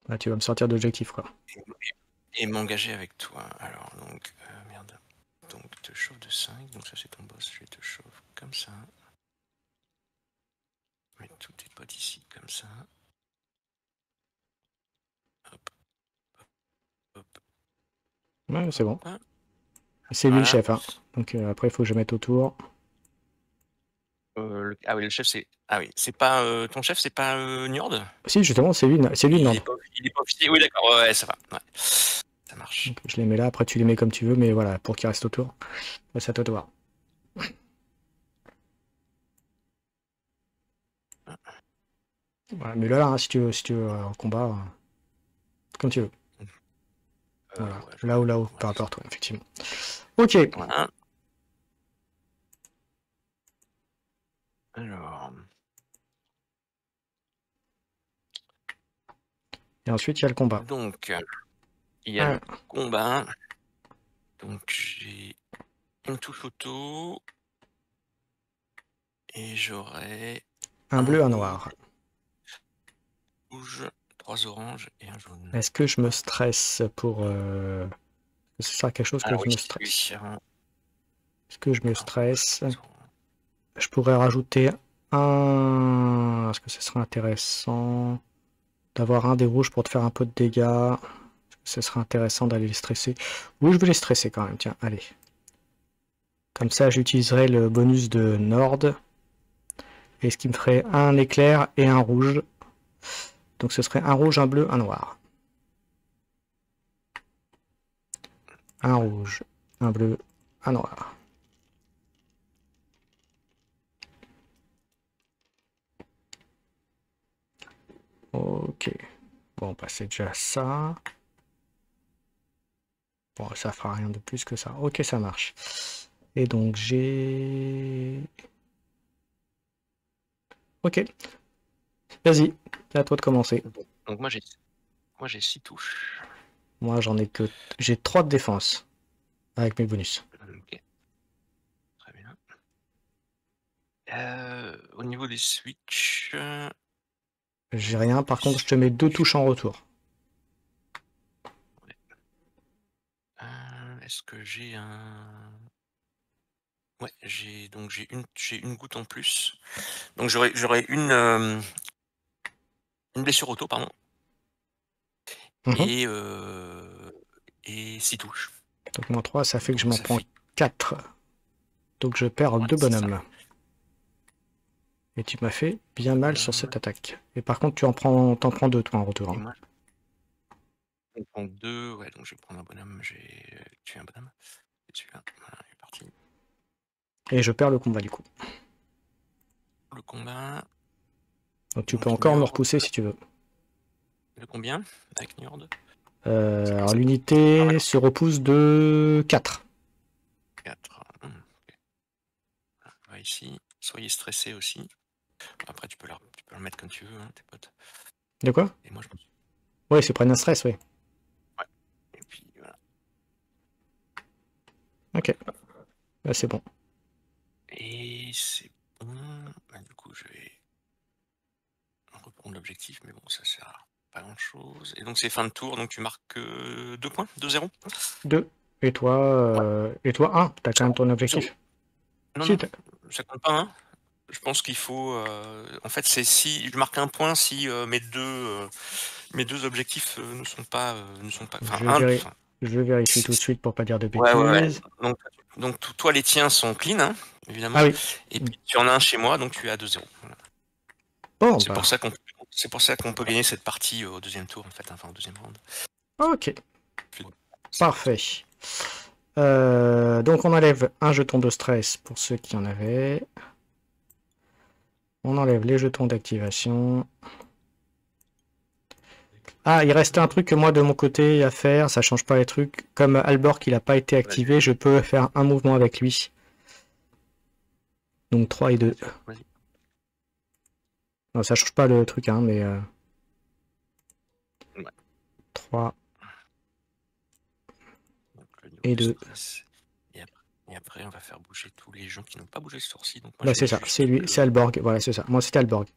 Là, tu vas me sortir d'objectif, quoi. et m'engager avec toi. Alors, donc, merde. Donc, te chauffe de 5. Donc, ça, c'est ton boss. Je te chauffe comme ça. Mettre tous tes potes ici, comme ça. Hop, hop. Ouais, c'est bon. Hop. C'est lui le Voilà. chef, hein. Donc après, il faut que je mette autour. Ah oui, le chef, c'est. Ah oui, c'est pas. Ton chef, c'est pas Njord? Si, justement, c'est lui le Il Nord. est pas, il est pas officier. Oui, d'accord, ouais, ça va. Ouais. Ça marche. Donc, je les mets là, après tu les mets comme tu veux, mais voilà, pour qu'ils restent autour. Ouais, c'est à toi de voir. Voilà, mais là, hein, si tu veux en combat, comme tu veux. Voilà, Ouais, là ou, ouais, par rapport à toi, effectivement. Ok, voilà. Alors, et ensuite il y a le combat. donc, il y a Ah, le combat. Donc, j'ai une touche auto. Et j'aurai un bleu, un noir. rouge, 3 oranges et un jaune. Est-ce que je me stresse pour... ce sera quelque chose que Alors je oui, me oui. stresse. Est-ce que je me Un rouge, stresse? 3 oranges. Je pourrais rajouter un... Est-ce que ce serait intéressant d'avoir un des rouges pour te faire un peu de dégâts? Est-ce que ce serait intéressant d'aller les stresser? Oui, je vais les stresser quand même, tiens, allez. Comme ça, j'utiliserai le bonus de Nord. Et ce qui me ferait un éclair et un rouge. Donc ce serait un rouge, un bleu, un noir. Un rouge, un bleu, un noir. Ok. Bon, bah c'est déjà ça. Bon, ça fera rien de plus que ça. Ok, ça marche. Et donc j'ai... Ok. Vas-y, c'est à toi de commencer. Donc moi j'ai 6 touches. Moi j'en ai que... J'ai 3 de défense. Avec mes bonus. Ok, très bien. Au niveau des switches, J'ai rien, par contre je te mets 2 touches en retour. ouais. Est-ce que j'ai un... Ouais, j'ai une goutte en plus. Donc j'aurai une blessure auto, pardon, Mhm. et 6 touches. Donc moins 3, ça fait que je Donc m'en ça prends fait 4. Donc je perds ouais, 2 c'est ça. bonhommes. Et tu m'as fait bien mal sur Bonhomme. cette attaque. Et par contre, t'en prends 2 toi en retour, Et hein. moi, je prends 2. Ouais, donc je vais prendre un bonhomme. J'ai tué un bonhomme. C'est celui-là. Voilà, il est parti. Et je perds le combat du coup. Le combat. Donc tu peux Donc encore me Njord. repousser si tu veux. De combien avec Njord? Alors l'unité se repousse de 4. 4. Ok. On va ici. Soyez stressés aussi. Après, tu peux le mettre comme tu veux, hein, tes potes. De quoi? Et moi, je me suis. Oui, c'est prendre un stress, oui. Ouais. Et puis voilà. Ok, là c'est bon. Et c'est bon. Bah, du coup, je vais reprendre l'objectif, mais bon, ça sert à pas grand chose. Et donc, c'est fin de tour, donc tu marques 2 points, 2-0. 2. Ouais, Et toi 1. T'as ça quand même compte. ton 0. objectif. Non, Si, non, ça compte pas, hein. Je pense qu'il faut. En fait, c'est si je marque un point si mes deux objectifs ne sont pas. Enfin, un. Enfin, je vérifie tout de c'est- suite pour pas dire de ouais, ouais, ouais. bêtises. Donc, toi, les tiens sont clean, hein, Ah évidemment. oui. Et puis, tu en as un chez moi, donc tu es à 2-0. Voilà. Bon, C'est bah, pour ça qu'on peut gagner cette partie au deuxième tour, en fait, enfin, au deuxième round. ok, Plus de 5 tours. parfait. Donc on enlève un jeton de stress pour ceux qui en avaient. On enlève les jetons d'activation. Ah, il reste un truc que moi de mon côté à faire, ça change pas les trucs. Comme Albor qui n'a pas été Vas-y, activé, je peux faire un mouvement avec lui. Donc 3 et 2. vas-y. Non, ça change pas le truc, hein, mais Ouais. 3 Donc, le niveau et du 2. stress. Et après, Et après, on va faire bouger tous les gens qui n'ont pas bougé ce tour-ci. Donc moi, Bah, j'ai c'est ça, juste c'est lui, c'est Alborg. Voilà, c'est ça. Moi, c'était Alborg.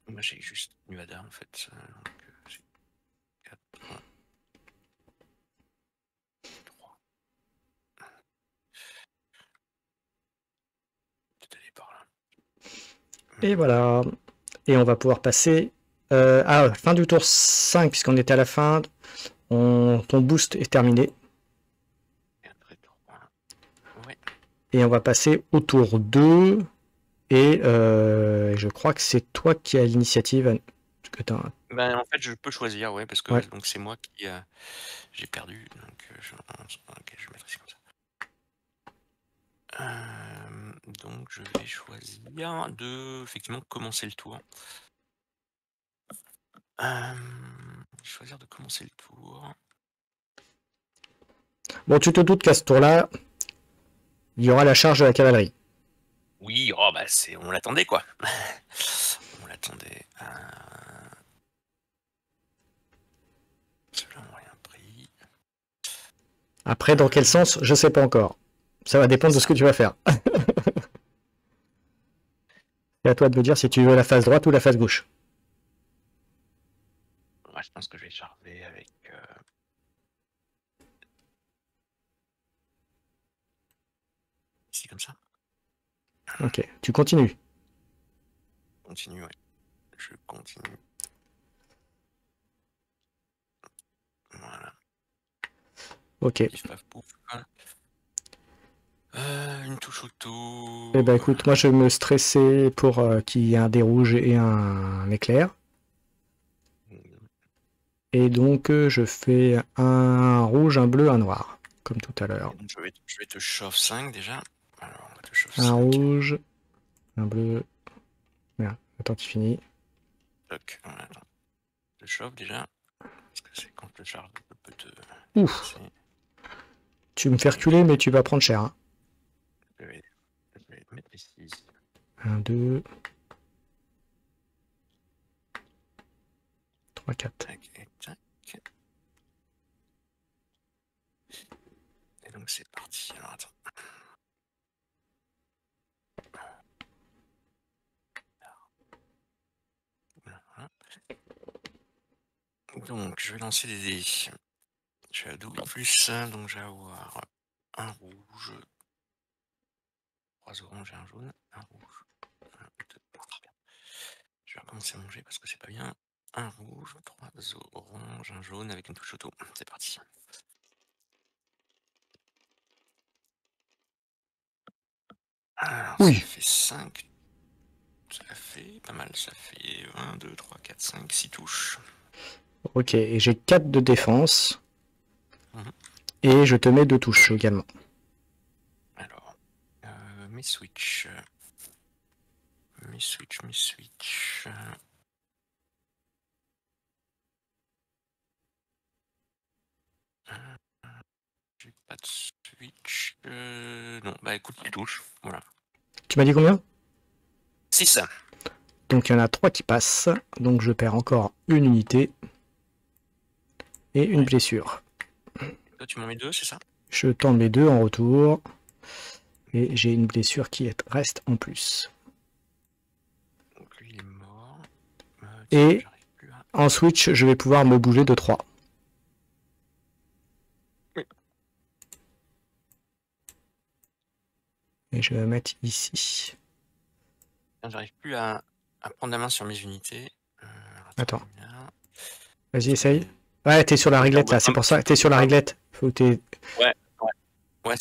Moi, j'ai juste Nuada, en fait. Donc, j'ai 4, 3. Peut-être aller par là. Et voilà. Et on va pouvoir passer à fin du tour 5, puisqu'on était à la fin. Ton boost est terminé. Et après 3. Ouais. Et on va passer au tour 2. Et je crois que c'est toi qui as l'initiative. Ben, en fait, je peux choisir, ouais, parce que Ouais. donc c'est moi qui j'ai perdu. Donc, ok, je vais mettre ici comme ça. Donc, je vais choisir de effectivement commencer le tour. Choisir de commencer le tour. Bon, tu te doutes qu'à ce tour-là, il y aura la charge de la cavalerie. Oui, oh bah on l'attendait quoi. On l'attendait. Ceux-là n'ont rien pris. Après, dans quel sens, je sais pas encore. Ça va dépendre de ce que tu vas faire. C'est à toi de me dire si tu veux la face droite ou la face gauche. Ouais, je pense que je vais charger avec. Ici comme ça. Ok, tu continues. Continue, ouais. Je continue. Voilà. Ok. Pif, paf, pouf. Une touche auto. Eh ben écoute, moi je vais me stresser pour qu'il y ait un dé rouge et un éclair. Et donc je fais un rouge, un bleu, un noir, comme tout à l'heure. Je vais te chauffe 5 déjà. Alors, on va te chauffe Un 5. rouge, un bleu. Merde, attends, tu finis. Toc, voilà, attends. Je te chauffe déjà. Parce que c'est quand je charge, je peux te. Ouf. Tu me fais reculer, mais tu vas prendre cher. Hein. Je vais mettre ici. 1, 2, 3, 4. Et donc c'est parti. Alors attends. Voilà. Donc je vais lancer des dés. Je vais à double plus, donc je vais avoir un rouge, 3 oranges et un jaune, un rouge, un, 2, 3, bien. Je vais recommencer à manger parce que c'est pas bien. Un rouge, 3 oranges, un jaune avec une touche auto. C'est parti. Alors Oui. ça fait 5. Ça fait pas mal, ça fait 1, 2, 3, 4, 5, 6 touches. Ok, et j'ai 4 de défense. Et je te mets 2 touches également. Alors, mes switch. Mes switch. J'ai pas de switch. Non, bah écoute, tu touches. Voilà. Tu m'as dit combien? 6. Donc il y en a 3 qui passent. Donc je perds encore une unité. Et une blessure. Toi, tu m'en mets 2, c'est ça? Je tente mes 2 en retour. Et j'ai une blessure qui reste en plus. Donc lui, il est mort. Et en switch, je vais pouvoir me bouger de 3. Oui. Et je vais me mettre ici. J'arrive plus à prendre la main sur mes unités. Attends. Vas-y, essaye. Ouais, t'es sur la réglette là, c'est pour ça. T'es sur la réglette. Faut que t'es... Ouais.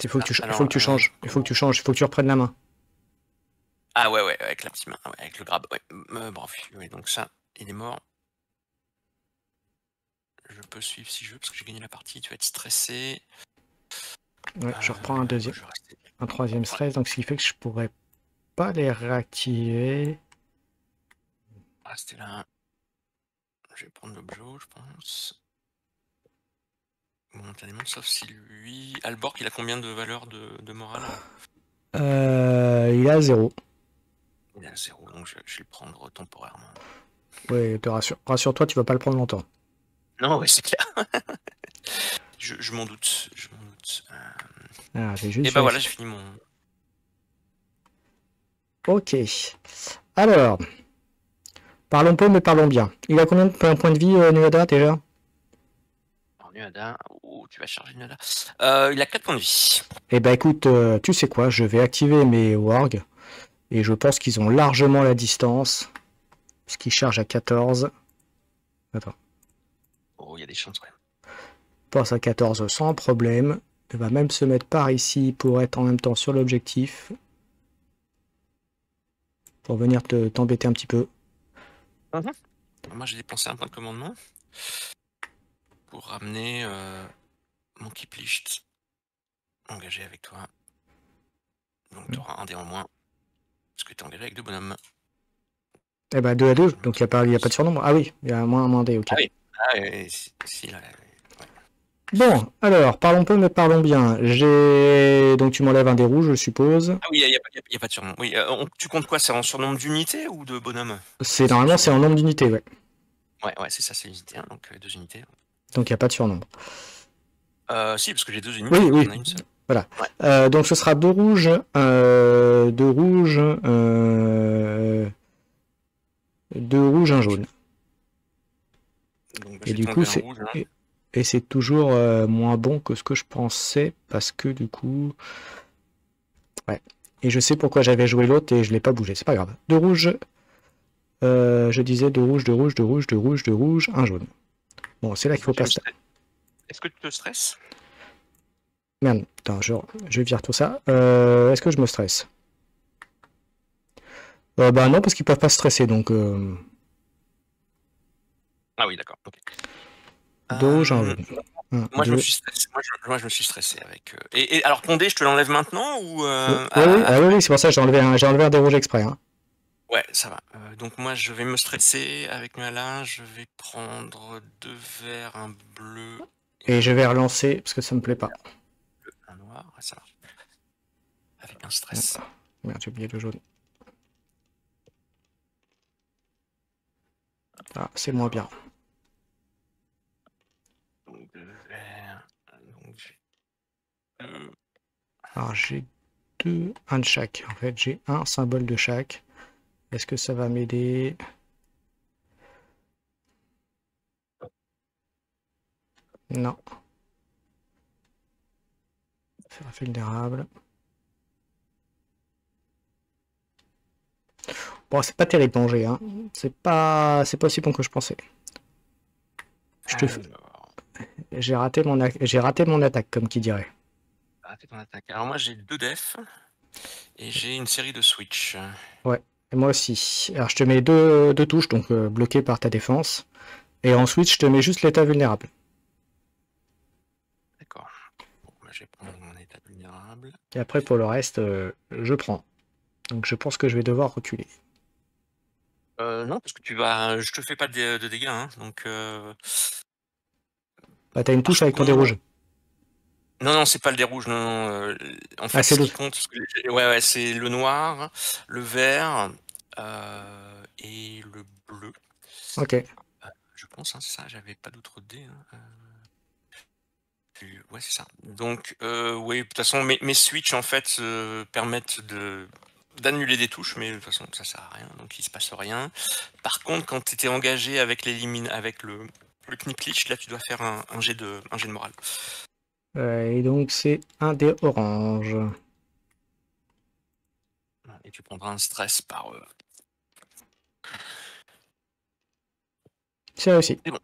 Il faut que tu changes. Il faut que tu reprennes la main. Ah ouais, avec la petite main, ouais, avec le grab, ouais. Bref, ouais, donc ça, il est mort. Je peux suivre si je veux, parce que j'ai gagné la partie, tu vas être stressé. Ouais, je reprends un deuxième. Un troisième stress, donc ce qui fait que je pourrais pas les réactiver. Rester là. Je vais prendre l'objet, je pense. Momentanément, sauf si lui... Alborg, il a combien de valeur de morale? Il a 0. Il a 0, donc je vais le prendre temporairement. Ouais, te rassure. Rassure-toi, tu vas pas le prendre longtemps. Non, ouais, c'est clair. je m'en doute. minutes. Ah, j'ai Et juste bah voilà, vérifié. j'ai fini mon... Ok. Alors, parlons peu, mais parlons bien. Il a combien de points de vie, Nuada, déjà? Alors, Nuada, oh, tu vas charger Nuada. Il a 4 points de vie. Eh ben écoute, tu sais quoi, je vais activer mes wargs, et je pense qu'ils ont largement la distance, puisqu'ils chargent à 14. Attends, Oh, il y a des chances, ouais. passe à 14 sans problème. Il va même se mettre par ici pour être en même temps sur l'objectif, pour venir t'embêter un petit peu. Moi, j'ai dépensé un point de commandement pour ramener mon Kiplicht engagé avec toi. Donc, tu auras un dé en moins, parce que tu es engagé avec 2 bonhommes. Eh ben 2 à 2, donc il n'y a pas de surnombre. Ah oui, il y a moins D, ok. Ah oui, si, là, ouais. Bon, alors, parlons peu, mais parlons bien. Donc tu m'enlèves un des rouges, je suppose. Ah oui, il n'y a pas de surnom. Oui, tu comptes quoi? C'est en surnombre d'unité ou de bonhomme? Normalement, c'est en nombre d'unités, ouais. Ouais, c'est ça, c'est unité, hein, donc 2 unités. Donc il n'y a pas de surnombre. Si, parce que j'ai 2 unités, Oui, donc oui. on a une seule. Voilà. Ouais. Donc ce sera 2 rouges, 2 rouges, 2 rouges, 1 jaune. Donc, bah, Et je vais du t'enlever coup, un rouge. Hein. et c'est toujours moins bon que ce que je pensais, parce que du coup... Ouais. Et je sais pourquoi j'avais joué l'autre et je l'ai pas bougé, c'est pas grave. 2 rouges, je disais 2 rouges, 2 rouges, 2 rouges, 2 rouges, 2 rouges, 1 jaune. Bon, c'est là qu'il faut pas se... Est-ce que tu te stresses? Merde, attends, je vire tout ça. Est-ce que je me stresse? Bah non, parce qu'ils peuvent pas stresser, donc... Ah oui, d'accord. Okay. 2 rouges, 1 jaune. Moi, je me suis stressé. Moi, je me suis stressé avec. Et alors, ton dé, je te l'enlève maintenant ou oui, c'est pour ça que j'ai enlevé un des rouges exprès. Hein. Ouais, ça va. Donc moi, je vais me stresser avec Nuala. Je vais prendre 2 verts, un bleu. Et je vais relancer, parce que ça me plaît pas. Un noir, ouais, ça marche. Avec un stress. Merde, j'ai oublié le jaune. Ah, c'est moins bien. Donc 2 verts. Donc j'ai 2. Alors j'ai 2, un de chaque. En fait, j'ai un symbole de chaque. Est-ce que ça va m'aider? Non. Faire vulnérable. Bon, c'est pas terrible danger, hein. C'est pas aussi bon que je pensais. J'ai raté mon attaque, comme qui dirait. Raté ton attaque. Alors moi j'ai 2 def et j'ai une série de switch. Ouais, et moi aussi. Alors je te mets deux touches, donc bloqué par ta défense. Et ensuite je te mets juste l'état vulnérable. D'accord. Bon, bah, je vais prendre mon état vulnérable. Et après pour le reste, je prends. Donc je pense que je vais devoir reculer. Non, parce que je te fais pas de dégâts, hein, donc. Bah t'as une touche avec ton dé rouge. Non, c'est pas le dé rouge, non. En fait, c'est ce qui l'autre. compte, ouais, c'est le noir, le vert et le bleu. Ok. Je pense, hein, c'est ça. J'avais pas d'autres dés. Hein. Ouais, c'est ça. Donc, oui, de toute façon, mes switches en fait permettent d'annuler des touches, mais de toute façon, ça sert à rien, donc il se passe rien. Par contre, quand tu étais engagé avec avec le Knicklich, là, tu dois faire un jet de morale. Et donc c'est un dé orange. Et tu prendras un stress par. C'est réussi. C'est bon.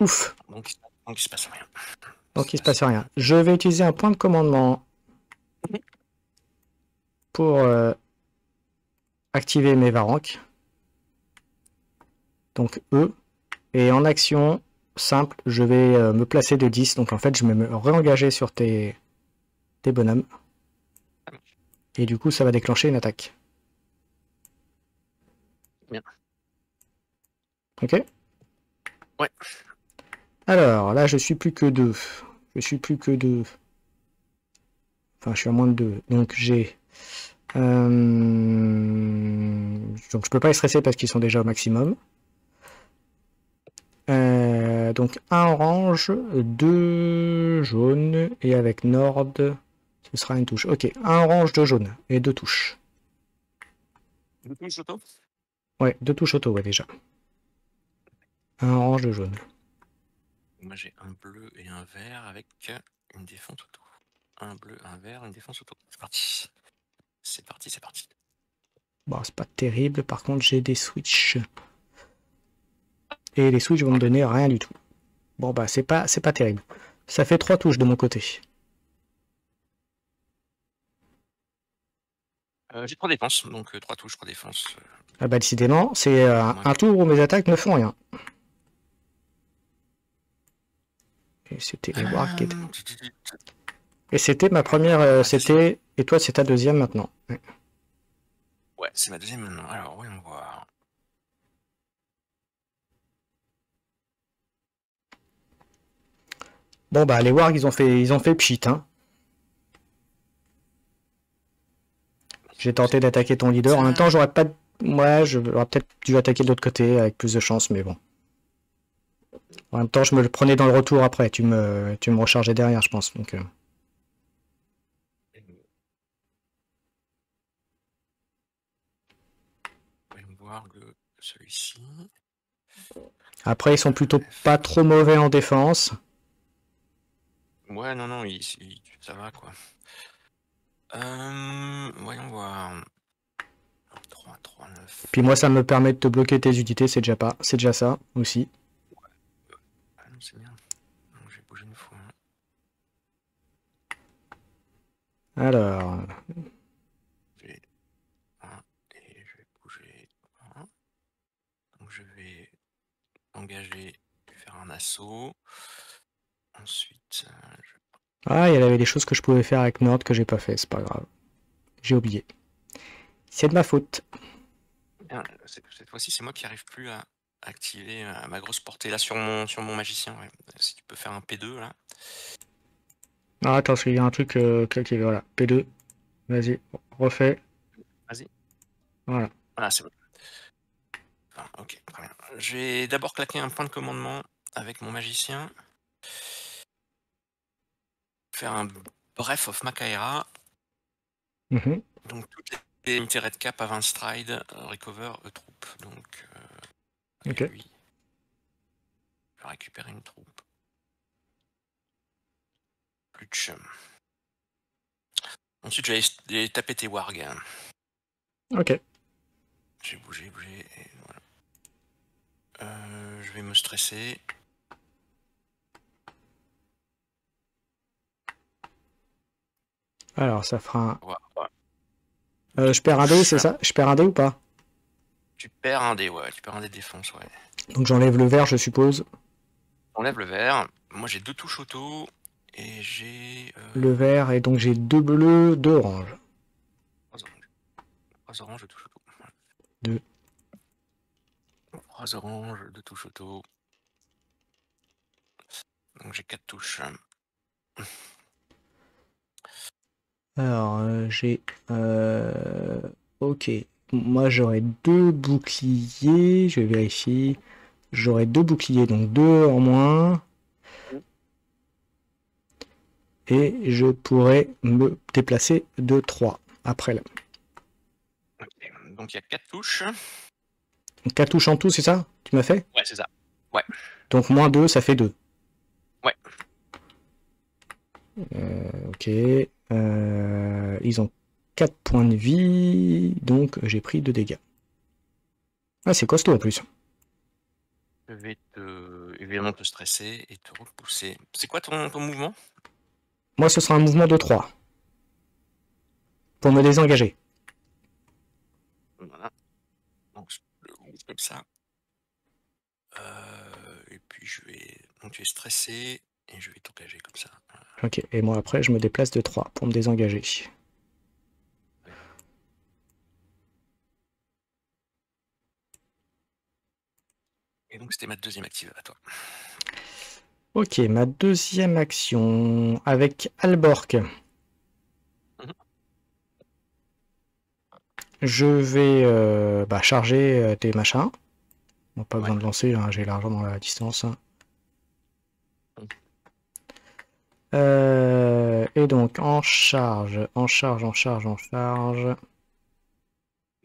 Ouf. Donc il se passe rien. Donc il se passe rien. Je vais utiliser un point de commandement pour activer mes Varanques. Donc E. Et en action simple, je vais me placer de 10. Donc en fait, je vais me réengager sur tes bonhommes. Et du coup, ça va déclencher une attaque. Bien. Ok. Ouais. Alors, là, je suis plus que 2. Je suis plus que 2. Enfin, je suis à moins de 2. Donc j'ai... Donc je peux pas les stresser parce qu'ils sont déjà au maximum. Donc un orange, 2 2 jaunes. Et avec Nord, ce sera une touche. Ok, un orange, 2 jaunes et 2 touches. 2 touches auto? Ouais, 2 touches auto, ouais, déjà. Un orange, 2 jaunes. Moi j'ai un bleu et un vert avec une défense auto. Un bleu, un vert, une défense auto. C'est parti. C'est parti, c'est parti. Bon, c'est pas terrible. Par contre, j'ai des switches. Et les switches vont me donner rien du tout. Bon, bah, c'est pas terrible. Ça fait 3 touches de mon côté. J'ai 3 défenses, donc 3 touches, 3 défenses. Ah bah, décidément, c'est un tour où mes attaques ne font rien. Et c'était les wargs qui étaient... Et c'était ma première... c'était... Et toi, c'est ta deuxième maintenant. Ouais. Ouais, c'est ma deuxième maintenant. Alors, voyons voir. Bon bah les wargs ils ont fait pchit hein. J'ai tenté d'attaquer ton leader. En même temps j'aurais pas... Ouais, j'aurais peut-être dû attaquer de l'autre côté avec plus de chance, mais bon. En même temps je me le prenais dans le retour après. Tu me rechargeais derrière je pense. Donc, Voyons voir celui-ci. Après ils sont plutôt pas trop mauvais en défense. Ouais, non, ça va quoi. Voyons voir. 3, 3, 9. Puis moi ça me permet de te bloquer tes unités, c'est déjà ça aussi. Ah non, c'est bien. Donc, je vais bouger une fois. Alors... J'ai 1 et je vais bouger 1. Donc je vais engager, faire un assaut. Ensuite, Ah, il y avait des choses que je pouvais faire avec Nord que j'ai pas fait, c'est pas grave. J'ai oublié. C'est de ma faute. Bien, cette fois-ci, c'est moi qui arrive plus à activer ma grosse portée là sur mon magicien. Ouais. Si tu peux faire un P2 là. Ah, attends, parce qu'il y a un truc qui voilà. P2. Vas-y, refais. Vas-y. Voilà. Voilà, c'est bon. Enfin, ok, très bien. Je vais d'abord claquer un point de commandement avec mon magicien. Faire un Breath of Makaera. Donc toutes les unités red cap à 20 stride recover a troupe. Donc ok. lui, je vais récupérer une troupe. Plus de chum. Ensuite, je vais taper tes wargs. Ok. J'ai bougé, et voilà. Je vais me stresser. Alors, ça fera un... Ouais. je perds un dé, c'est ça? Je perds un dé ou pas? Tu perds un dé, ouais. Tu perds un dé de défense, ouais. Donc j'enlève le vert, je suppose. Enlève le vert. Moi, j'ai 2 touches auto. Et j'ai... Le vert, et donc j'ai 2 bleus, 2 oranges. 3 oranges, 2 touches auto. 2. 3 oranges, 2 touches auto. Donc j'ai 4 touches. Alors, j'ai... ok. Moi, j'aurais 2 boucliers. Je vérifie. J'aurais 2 boucliers, donc 2 en moins. Et je pourrais me déplacer de 3 après là. Okay. Donc il y a 4 touches. 4 touches en tout, c'est ça? Tu m'as fait? Ouais, c'est ça. Ouais. Donc moins 2, ça fait 2. Ouais. Ok. Ils ont 4 points de vie, donc j'ai pris 2 dégâts. Ah, c'est costaud en plus. Je vais évidemment te stresser et te repousser. C'est quoi ton mouvement? Moi, ce sera un mouvement de 3. Pour me désengager. Voilà. Donc je le bouge comme ça. Et puis je vais... Donc tu es stressé et je vais t'engager comme ça. Ok, et moi après, je me déplace de 3 pour me désengager. Et donc c'était ma deuxième active à toi. Ok, ma deuxième action avec Alborg. Je vais charger tes machins. Bon, pas besoin de lancer, hein, j'ai l'argent dans la distance. Et donc, en charge.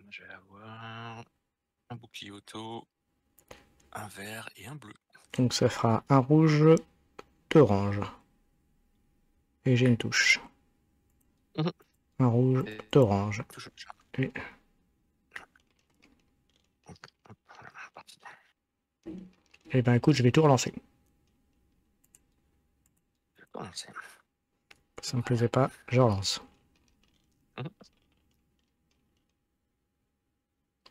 Je vais avoir un bouclier auto, un vert et un bleu. Donc, ça fera un rouge, 2 orange. Et j'ai une touche. Mhm. Un rouge, 2 orange. Toujours ça. Et... Hop, voilà, parti. Eh ben écoute, je vais tout relancer. Je vais commencer. Ça me plaisait pas, je relance. Mhm.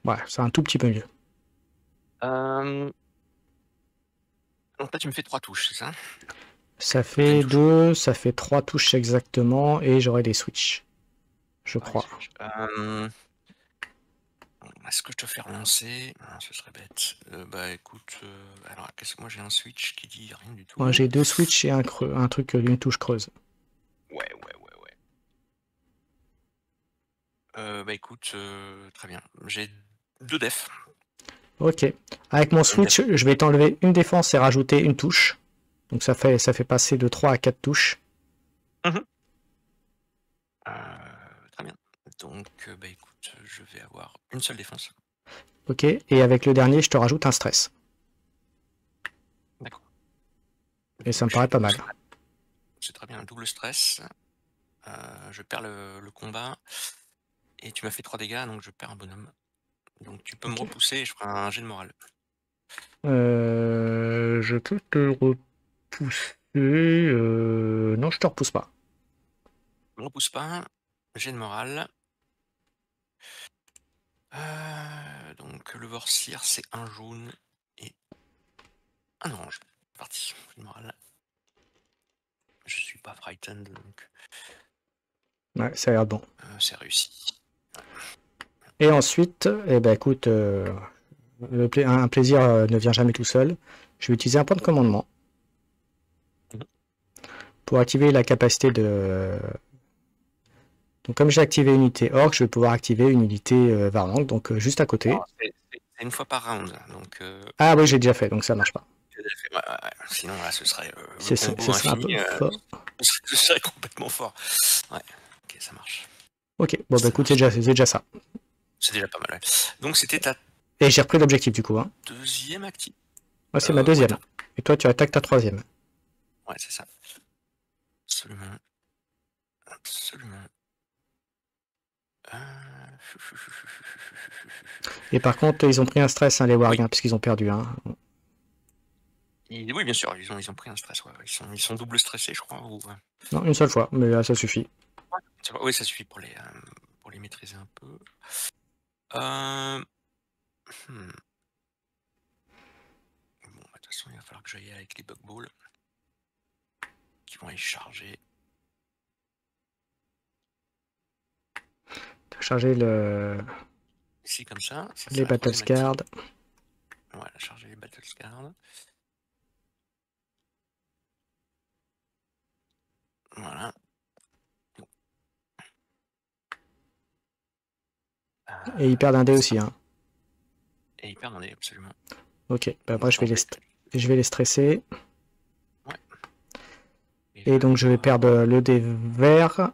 Ouais, c'est un tout petit peu mieux. Donc là, tu me fais 3 touches, c'est ça? Ça fait 2, ça fait 3 touches exactement, et j'aurai des switches. Je crois. Est-ce que je te fais relancer? Non, ce serait bête. Bah écoute, alors qu'est-ce que moi j'ai un switch qui dit rien du tout. Moi j'ai 2 switches et un truc, une touche creuse. Ouais. Bah écoute, très bien. J'ai 2 def. Ok. Avec mon switch, je vais t'enlever une défense et rajouter une touche. Donc ça fait passer de 3 à 4 touches. Très bien. Donc bah écoute, je vais avoir une seule défense. Ok. Et avec le dernier, je te rajoute un stress. D'accord. Et ça me paraît pas mal. C'est très bien, un double stress. Je perds le combat. Et tu m'as fait 3 dégâts, donc je perds un bonhomme. Donc tu peux me repousser et je ferai un jet de morale. Je peux te repousser. Non, je te repousse pas. Ne me repousse pas. Jet de morale. Donc le Vorcir, c'est un jaune et un orange. C'est parti, jet de morale. Je suis pas frightened, donc Ouais, ça a l'air bon. c'est réussi. Et ensuite, eh ben écoute, un plaisir ne vient jamais tout seul. Je vais utiliser un point de commandement pour activer la capacité de... Donc comme j'ai activé une unité orc, je vais pouvoir activer une unité Varlang, donc juste à côté. C'est une fois par round, donc... Ah oui, j'ai déjà fait, donc ça marche pas. Ouais. Sinon là, ce serait Ce serait un peu fort. Ce serait complètement fort. Ouais, ok, ça marche. Ok, bon bah écoute, c'est déjà ça. C'est déjà pas mal, ouais. Donc c'était ta... Et j'ai repris l'objectif du coup. Hein. Deuxième actif. Ouais, c'est ma deuxième. Ouais, et toi, tu attaques ta troisième. Ouais, c'est ça. Absolument. Et par contre, ils ont pris un stress, hein, les Warg, hein, puisqu'ils ont perdu. Hein. Oui, bien sûr, ils ont pris un stress. Ouais. Ils sont double stressés, je crois. Ou... Non, une seule fois, mais là, ça suffit. Oui, ça suffit pour les maîtriser un peu. Bon, de toute façon, il va falloir que j'aille avec les bug balls qui vont aller charger. Charger le... Ici, comme ça. Les Battle Scars. Voilà, charger les Battle Scars. Voilà. Et ils perdent un dé aussi. Hein. Et ils perdent un dé, absolument. Ok, bah moi je vais les stresser. Ouais. Et donc je vais perdre le dé vert.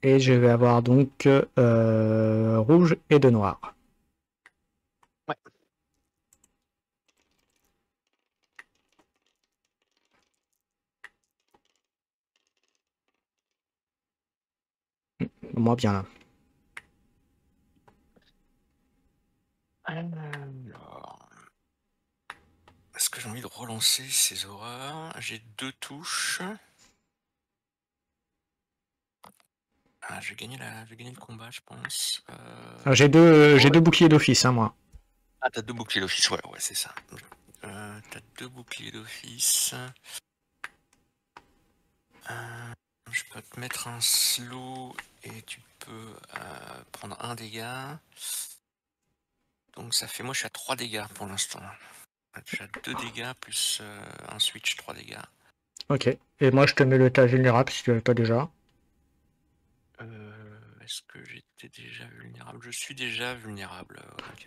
Et je vais avoir donc rouge et 2 noirs. Ouais. Moi bien là. Alors... Est-ce que j'ai envie de relancer ces horreurs? J'ai 2 touches. Ah, je vais gagner le combat, je pense. J'ai deux boucliers d'office, hein, moi. Ah, t'as 2 boucliers d'office, ouais, c'est ça. T'as 2 boucliers d'office. Je peux te mettre un slow et tu peux prendre un dégât. Donc ça fait, moi je suis à 3 dégâts pour l'instant. Je suis à 2 dégâts plus un switch, 3 dégâts. Ok, et moi je te mets le tas vulnérable si tu l'avais pas déjà. Est-ce que j'étais déjà vulnérable? Je suis déjà vulnérable.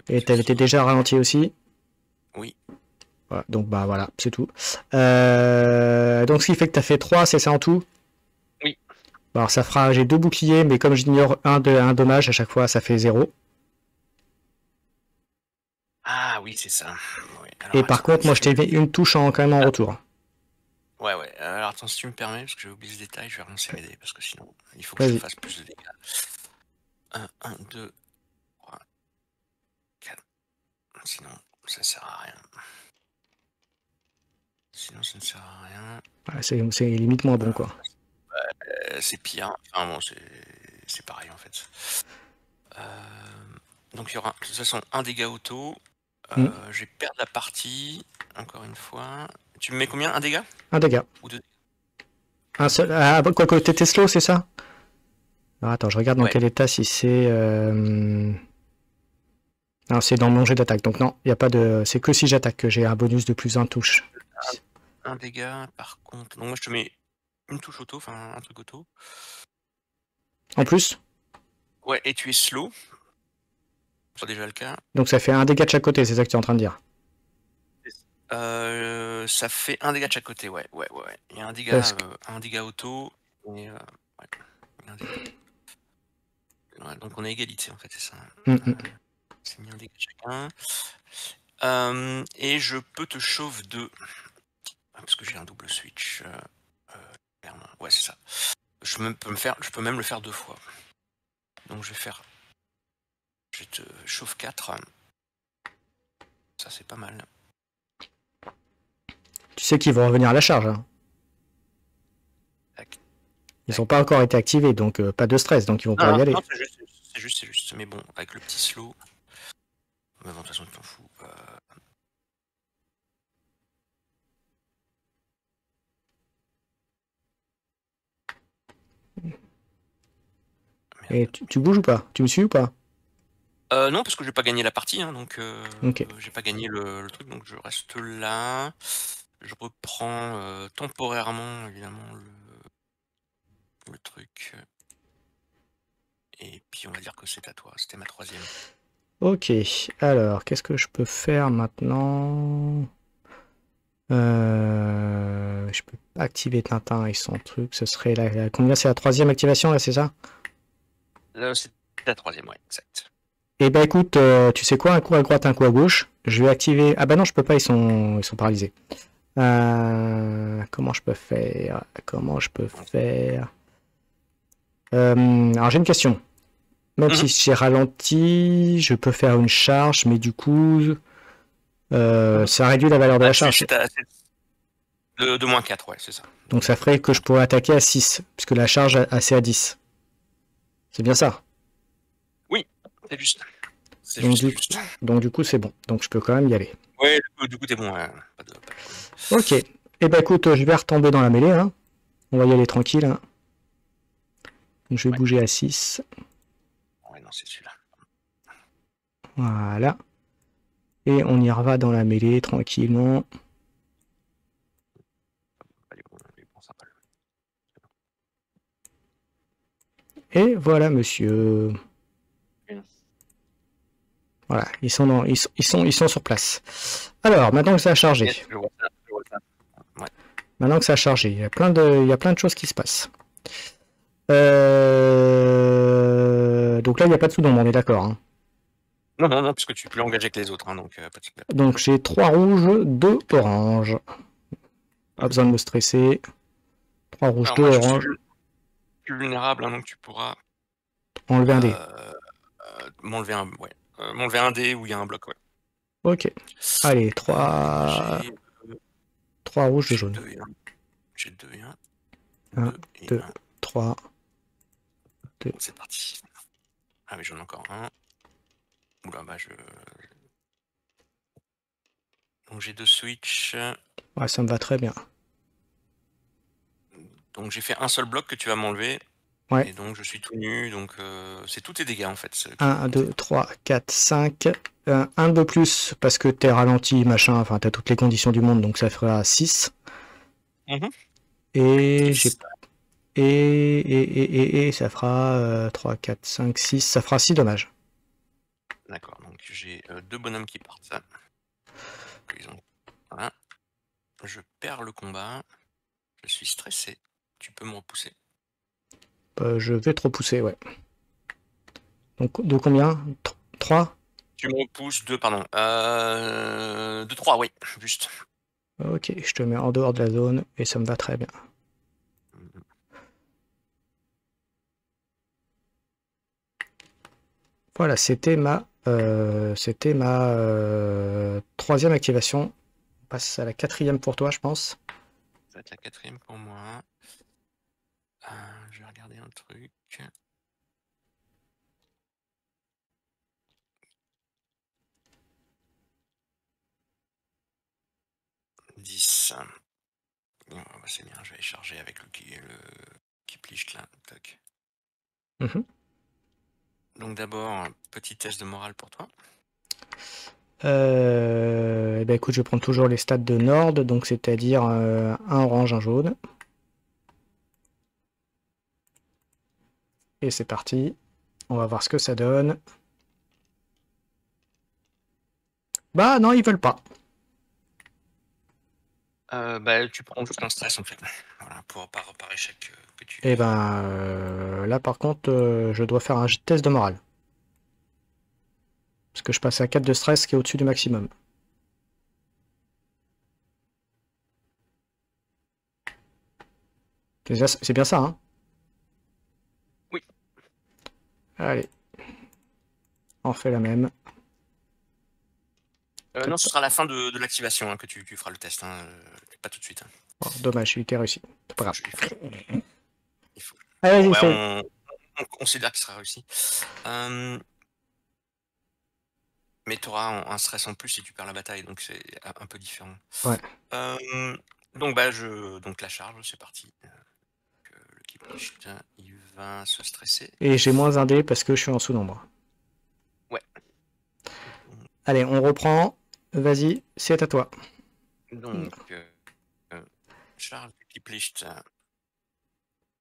Et t'avais été déjà ralenti aussi? Oui. Voilà, donc bah voilà, c'est tout. Donc ce qui fait que t'as fait 3, c'est ça en tout? Alors ça fera, j'ai 2 boucliers, mais comme j'ignore un dommage, à chaque fois ça fait 0. Ah oui, c'est ça. Ouais. Et par contre, moi je t'ai mis une touche quand même en retour. Ouais, ouais. Alors attends, si tu me permets, parce que j'ai oublié ce détail, je vais relancer mes dés, parce que sinon, il faut que je fasse plus de dégâts. 1, 2, 3, 4. Sinon, ça sert à rien. Sinon, ça ne sert à rien. Ouais, c'est limite moins bon, quoi. C'est pire. Enfin bon, c'est pareil, en fait. Donc il y aura, de toute façon, un dégât auto. Je vais perdre la partie, encore une fois. Tu me mets combien? Un dégât? Un dégât. Ou deux? Un seul. Ah, quoi que t'étais slow, c'est ça? Alors, attends, je regarde dans Ouais. quel état si c'est. Non, c'est dans mon jet d'attaque. Donc non, il y a pas de. C'est que si j'attaque que j'ai un bonus de plus 1 touche. Un dégât, par contre. Donc moi je te mets une touche auto, enfin un truc auto. En plus? Ouais, et tu es slow. C'est déjà le cas. Donc ça fait un dégât de chaque côté, c'est ça que tu es en train de dire? Ça fait un dégât de chaque côté, ouais. Il y a un dégât auto. Et, ouais. Ouais, donc on a égalité en fait, c'est ça. C'est mis un dégât de chacun. Et je peux te chauffe 2. Parce que j'ai un double switch. Ouais, c'est ça. Je peux même le faire 2 fois. Donc je te chauffe 4. Ça c'est pas mal. Tu sais qu'ils vont revenir à la charge. Hein. Ils n'ont pas encore été activés, donc pas de stress, donc ils vont pouvoir y aller. Non, c'est juste. Mais bon, avec le petit slow. Mais bon, de toute façon, tu t'en fous. Et tu bouges ou pas? Tu me suis ou pas? Non, parce que j'ai pas gagné la partie, hein, donc Ok. j'ai pas gagné le truc, donc je reste là. Je reprends temporairement, évidemment, le truc. Et puis on va dire que c'est à toi, c'était ma 3e. Ok, alors qu'est-ce que je peux faire maintenant? Je peux pas activer Tintin et son truc, ce serait combien? C'est la 3e activation là, c'est ça? C'est la 3e, ouais, exact. Eh ben écoute, tu sais quoi, un coup à droite, un coup à gauche. Je vais activer. Ah bah non, je peux pas, ils sont paralysés. Comment je peux faire? Alors j'ai une question. Même si j'ai ralenti, je peux faire une charge, mais du coup, ça réduit la valeur de la charge. De moins 4, ouais, c'est ça. Donc ça ferait que je pourrais attaquer à 6, puisque la charge c'est à 10. C'est bien ça? Oui, c'est juste. Donc du coup, c'est bon. Donc je peux quand même y aller. Ouais, du coup, t'es bon. Pas de ok. Eh ben écoute, je vais retomber dans la mêlée. Hein. On va y aller tranquille. Hein. Donc, je vais bouger à 6. Ouais, non, c'est celui-là. Voilà. Et on y va dans la mêlée tranquillement. Et voilà, monsieur. Voilà, ils sont sur place. Alors, maintenant que ça a chargé. Ouais. Maintenant que ça a chargé, il y a plein de choses qui se passent. Donc là, il n'y a pas de sous-nombre, on est d'accord. Hein. Non, puisque tu peux l'engager que les autres. Hein, donc j'ai 3 rouges, 2 oranges. Pas besoin de me stresser. 3 rouges, 2 oranges. Je suis vulnérable, hein, donc tu pourras enlever un dé. M'enlever un dé où il y a un bloc, ouais. Ok. Allez, 3 rouges, 2 jaunes. J'ai 2 et 1. 1, 2, 3. 2. C'est parti. Ah mais j'en ai encore un. Oula, bah Donc j'ai 2 switch. Ouais, ça me va très bien. Donc j'ai fait un seul bloc que tu vas m'enlever. Ouais. Et donc je suis tout nu, donc c'est tous tes dégâts en fait. 1, 2, 3, 4, 5. Un de plus parce que t'es ralenti, machin, enfin t'as toutes les conditions du monde, donc ça fera 6. Et j'ai. Et ça fera 3, 4, 5, 6. Ça fera 6 dommages. D'accord, donc j'ai 2 bonhommes qui partent. Voilà. Je perds le combat. Je suis stressé. Tu peux me repousser. Je vais te repousser, ouais. Donc, de combien? 3? Tu me repousses 2, pardon. 2, 3, oui, juste. Ok, je te mets en dehors de la zone et ça me va très bien. Voilà, c'était ma troisième activation. On passe à la quatrième pour toi, je pense. Ça va être la quatrième pour moi. Je vais regarder un truc. 10. Bon, bah, c'est bien, je vais charger avec le qui pliche là. Toc. Mhm. Donc d'abord, un petit test de morale pour toi. Eh ben écoute, je prends toujours les stats de Nord, donc c'est-à-dire un orange, un jaune. Et c'est parti. On va voir ce que ça donne. Bah non, ils veulent pas. Bah, tu prends juste un stress en fait. Voilà, par échec que tu. Et ben là par contre, je dois faire un test de morale. Parce que je passe à 4 de stress qui est au-dessus du maximum. C'est bien ça, hein? Oui. Allez. On fait la même. Non, ce sera à la fin de l'activation hein, que tu feras le test. Hein, pas tout de suite. Hein. Oh, dommage, j'ai été réussi. C'est pas grave. Il faut. Allez, Bon, vas-y, bah, fais. on considère qu'il sera réussi. Mais tu auras un stress en plus si tu perds la bataille, donc c'est un peu différent. Ouais. Donc donc la charge, c'est parti. Le Kiplicht, il va se stresser. Et j'ai moins un dé parce que je suis en sous-nombre. Ouais. Allez, on reprend. Vas-y, c'est à toi. Donc, Charles Kiplicht,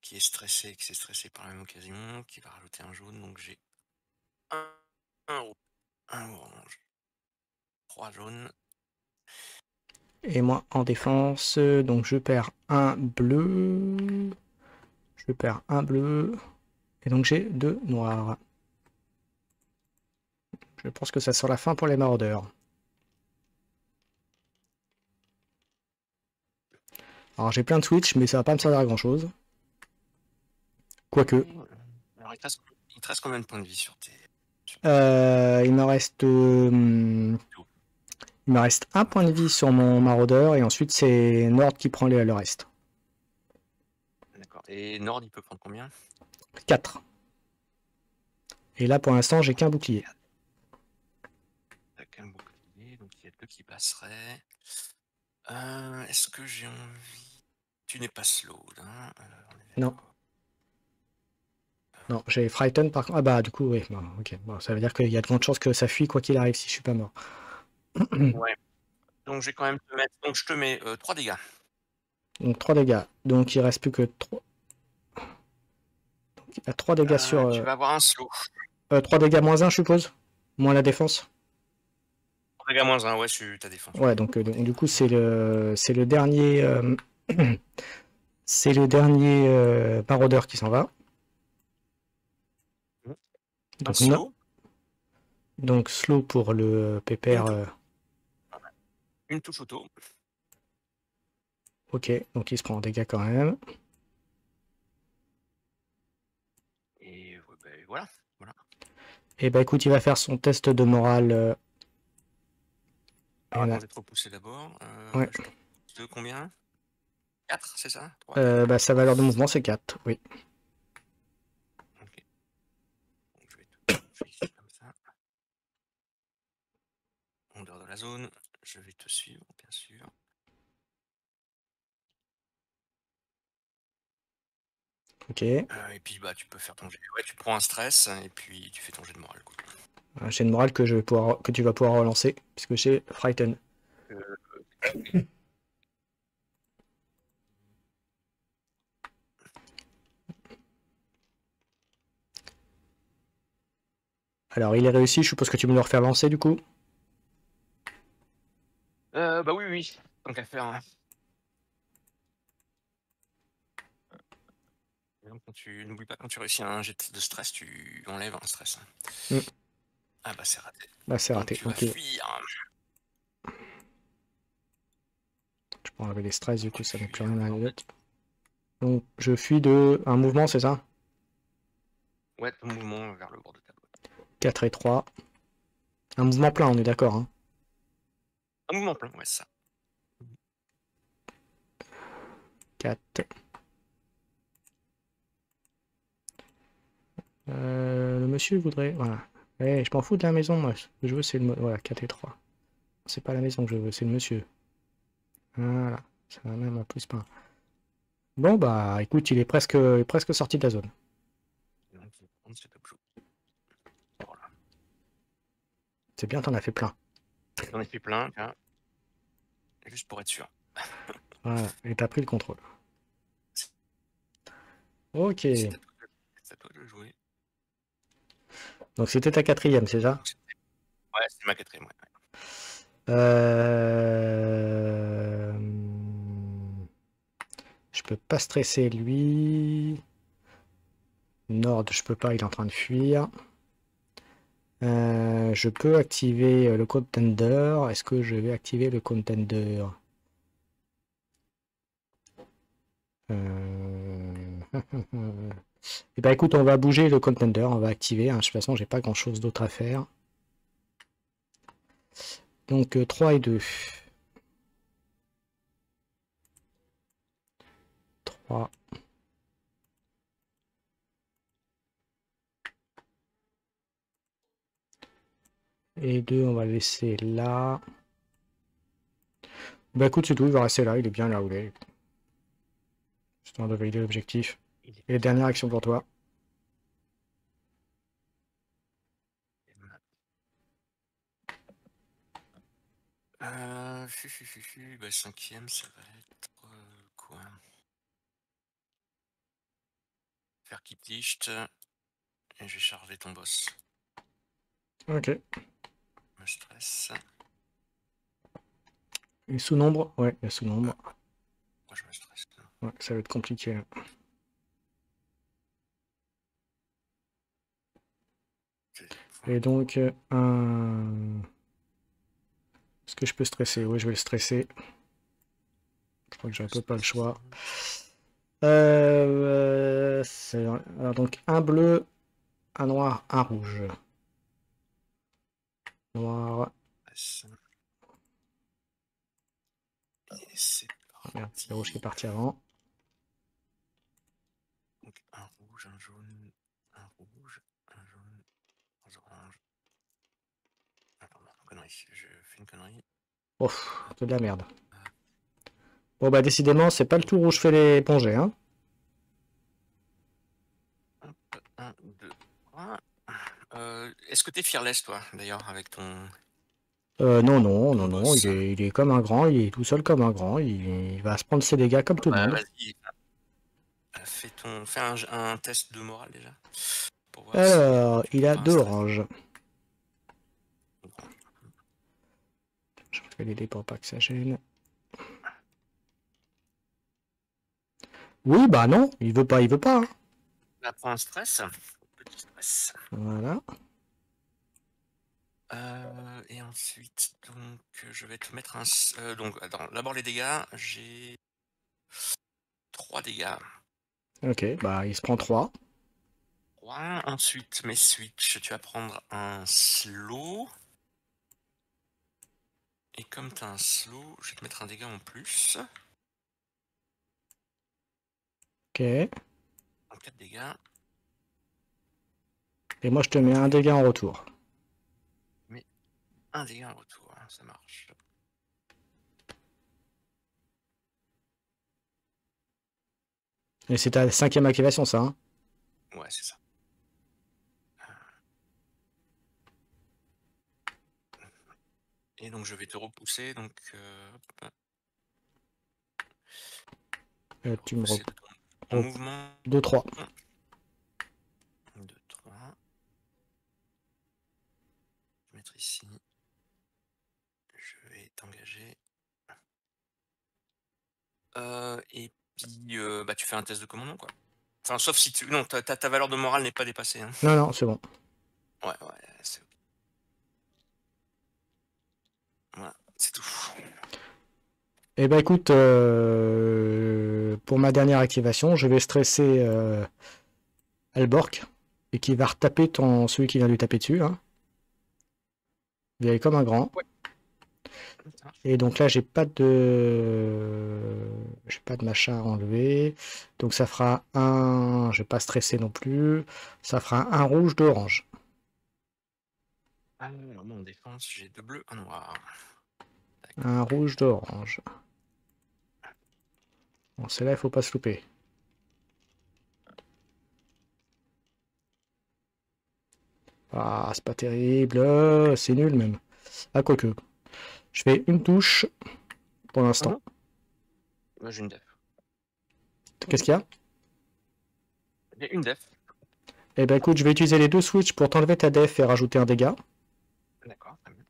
qui s'est stressé par la même occasion, qui va rajouter un jaune, donc j'ai un orange, 3 jaunes. Et moi en défense, donc je perds un bleu. Je perds un bleu. Et donc j'ai 2 noirs. Je pense que ça sera la fin pour les maraudeurs. Alors j'ai plein de switch, mais ça va pas me servir à grand chose. Quoique. Alors, il te reste combien de points de vie sur tes. Il me reste. Il me reste un point de vie sur mon maraudeur et ensuite c'est Nord qui prend le reste. D'accord. Et Nord, il peut prendre combien? 4. Et là pour l'instant j'ai qu'un bouclier. T'as qu'un bouclier, donc il y a 2 qui passeraient. Est-ce que j'ai envie. Tu n'es pas slow, hein? Non. Non, j'ai Frighten par contre. Ah bah du coup oui. Bon, ok. Bon, ça veut dire qu'il y a de grandes chances que ça fuit quoi qu'il arrive si je suis pas mort. Ouais. Donc je vais quand même te mettre. Donc je te mets 3 dégâts. Donc 3 dégâts. Donc il reste plus que 3. Donc il y a 3 dégâts sur. Tu vas avoir un slow. 3 dégâts moins 1 je suppose. Moins la défense. 3 dégâts moins 1, ouais, sur ta défense. Ouais, donc du coup c'est le dernier. C'est le dernier maraudeur qui s'en va. Un Donc, slow. donc slow pour le pépère. Une touche auto. Ok, donc il se prend en dégâts quand même. Et bah, voilà. Et bah écoute, il va faire son test de morale. Alors attends, je vais te repousser d'abord. Ouais. Je te repousse de combien? 4, c'est ça? 3, Bah sa valeur de mouvement c'est 4, oui. ok. Donc je vais te fixer comme ça. En dehors de la zone, je vais te suivre, bien sûr. Ok. Et puis bah tu peux faire ton jet. Ouais, tu prends un stress et puis tu fais ton jet de morale. Quoi. Un jet de morale que tu vas pouvoir relancer, puisque j'ai Frighten. Alors il est réussi, je suppose que tu me le refais lancer du coup. Bah oui. Tant qu'à faire. Hein. Donc, n'oublie pas, quand tu réussis un jet de stress, tu enlèves un stress. Mm. Ah bah c'est raté. Bah, c'est Donc raté. tu vas Ok. fuir. Je peux enlever les stress, du Donc, coup, tu ça met plus fuis. rien à l'autre. Donc, je fuis de un mouvement, c'est ça? Ouais, ton mouvement vers le bord de tableau. 4 et 3. Un mouvement plein, on est d'accord, hein? Un mouvement plein, ouais, c'est ça. 4. Le monsieur voudrait. Voilà. Eh, je m'en fous de la maison, moi. Ce que je veux, c'est le. Voilà, 4 et 3. C'est pas la maison que je veux, c'est le monsieur. Voilà. Ça va même à plus pas. Bon, bah, écoute, il est presque sorti de la zone. Donc, il va prendre cet objet. Voilà. C'est bien, t'en as fait plein. J'en ai fait plein, tiens. Juste pour être sûr. Voilà. Et t'as pris le contrôle. Ok. C'est à toi de jouer. Donc, c'était ta quatrième, c'est ça? Ouais, c'est ma quatrième, ouais. Euh... Je peux pas stresser lui. Nord, je peux pas, il est en train de fuir. Je peux activer le contender. Est-ce que je vais activer le contender? Et bah écoute, on va bouger le contender, on va activer. Hein. De toute façon, j'ai pas grand chose d'autre à faire. Donc 3 et 2. 3. Et 2, on va le laisser là. Bah écoute, c'est tout, il va rester là, il est bien là où il est. Histoire de valider l'objectif. Et dernière action pour toi. Bah, cinquième, ça va être quoi? Faire Kiplicht. Et je vais charger ton boss. Ok. Me stress. Et sous-nombre? Ouais, il y a sous-nombre. Moi, je me stresse. Ouais, ça va être compliqué là. Et donc, un... Est-ce que je peux stresser? Oui, je vais le stresser. Je crois que j'ai un peu pas le choix. Alors, donc, un bleu, un noir, un rouge. Noir. Et c'est Ah, merde, c'est le rouge qui est parti avant. Donc, un rouge, un jaune, un rouge, un jaune, un orange. Attends, non, connerie, je fais une connerie. Oh, c'est de la merde. Bon, bah, décidément, c'est pas le tout rouge fait les plongées, hein. Hop, 1, 2, 3. Est-ce que t'es fearless, toi, d'ailleurs, avec ton... Non, non, non, non, boss? il est comme un grand, il est tout seul comme un grand, il va se prendre ses dégâts comme tout le Bah, monde. vas-y. Fais un test de morale, déjà. Pour voir si Alors, tu il prends a pas un 2 stress. oranges. Je fais les dés pour pas que ça gêne. Oui, bah non, il veut pas, il veut pas. Hein. Là, prends un stress. Petit stress. Voilà. Et ensuite, donc, je vais te mettre un... donc, attends, d'abord les dégâts. J'ai 3 dégâts. Ok, bah il se prend 3. 3. Ensuite, mes switch, tu vas prendre un slow. Et comme tu as un slow, je vais te mettre un dégât en plus. Ok. Donc 4 dégâts. Et moi je te mets un dégât en retour. Mais un dégât en retour, hein, ça marche. Et c'est ta 5e activation ça, hein. Ouais, c'est ça. Et donc je vais te repousser, donc... Tu me repousser de ton mouvement. 2, 3. 2, 3. Je vais mettre ici. Je vais t'engager. Et puis, bah, tu fais un test de commandement, quoi. Enfin, sauf si tu... Non, ta valeur de morale n'est pas dépassée. Hein. Non, non, c'est bon. Ouais, c'est ok. Voilà, c'est tout. Eh ben écoute, pour ma dernière activation, je vais stresser Albork et qui va retaper celui qui vient de lui taper dessus. Hein. Il est comme un grand. Ouais. Ça marche. Et donc là, j'ai pas de machin à enlever. Donc ça fera un. Je vais pas stresser non plus. Ça fera un rouge, deux orange. Ah, moi en défense, j'ai 2 bleus, un noir. Un rouge, deux orange. Bon, celle-là, il faut pas se louper. Ah, c'est pas terrible. C'est nul même. Ah, quoique. Je fais une touche pour l'instant. Moi j'ai une def. Qu'est-ce qu'il y a? J'ai une def. Eh ben écoute, je vais utiliser les deux switches pour t'enlever ta def et rajouter un dégât. D'accord, très bien.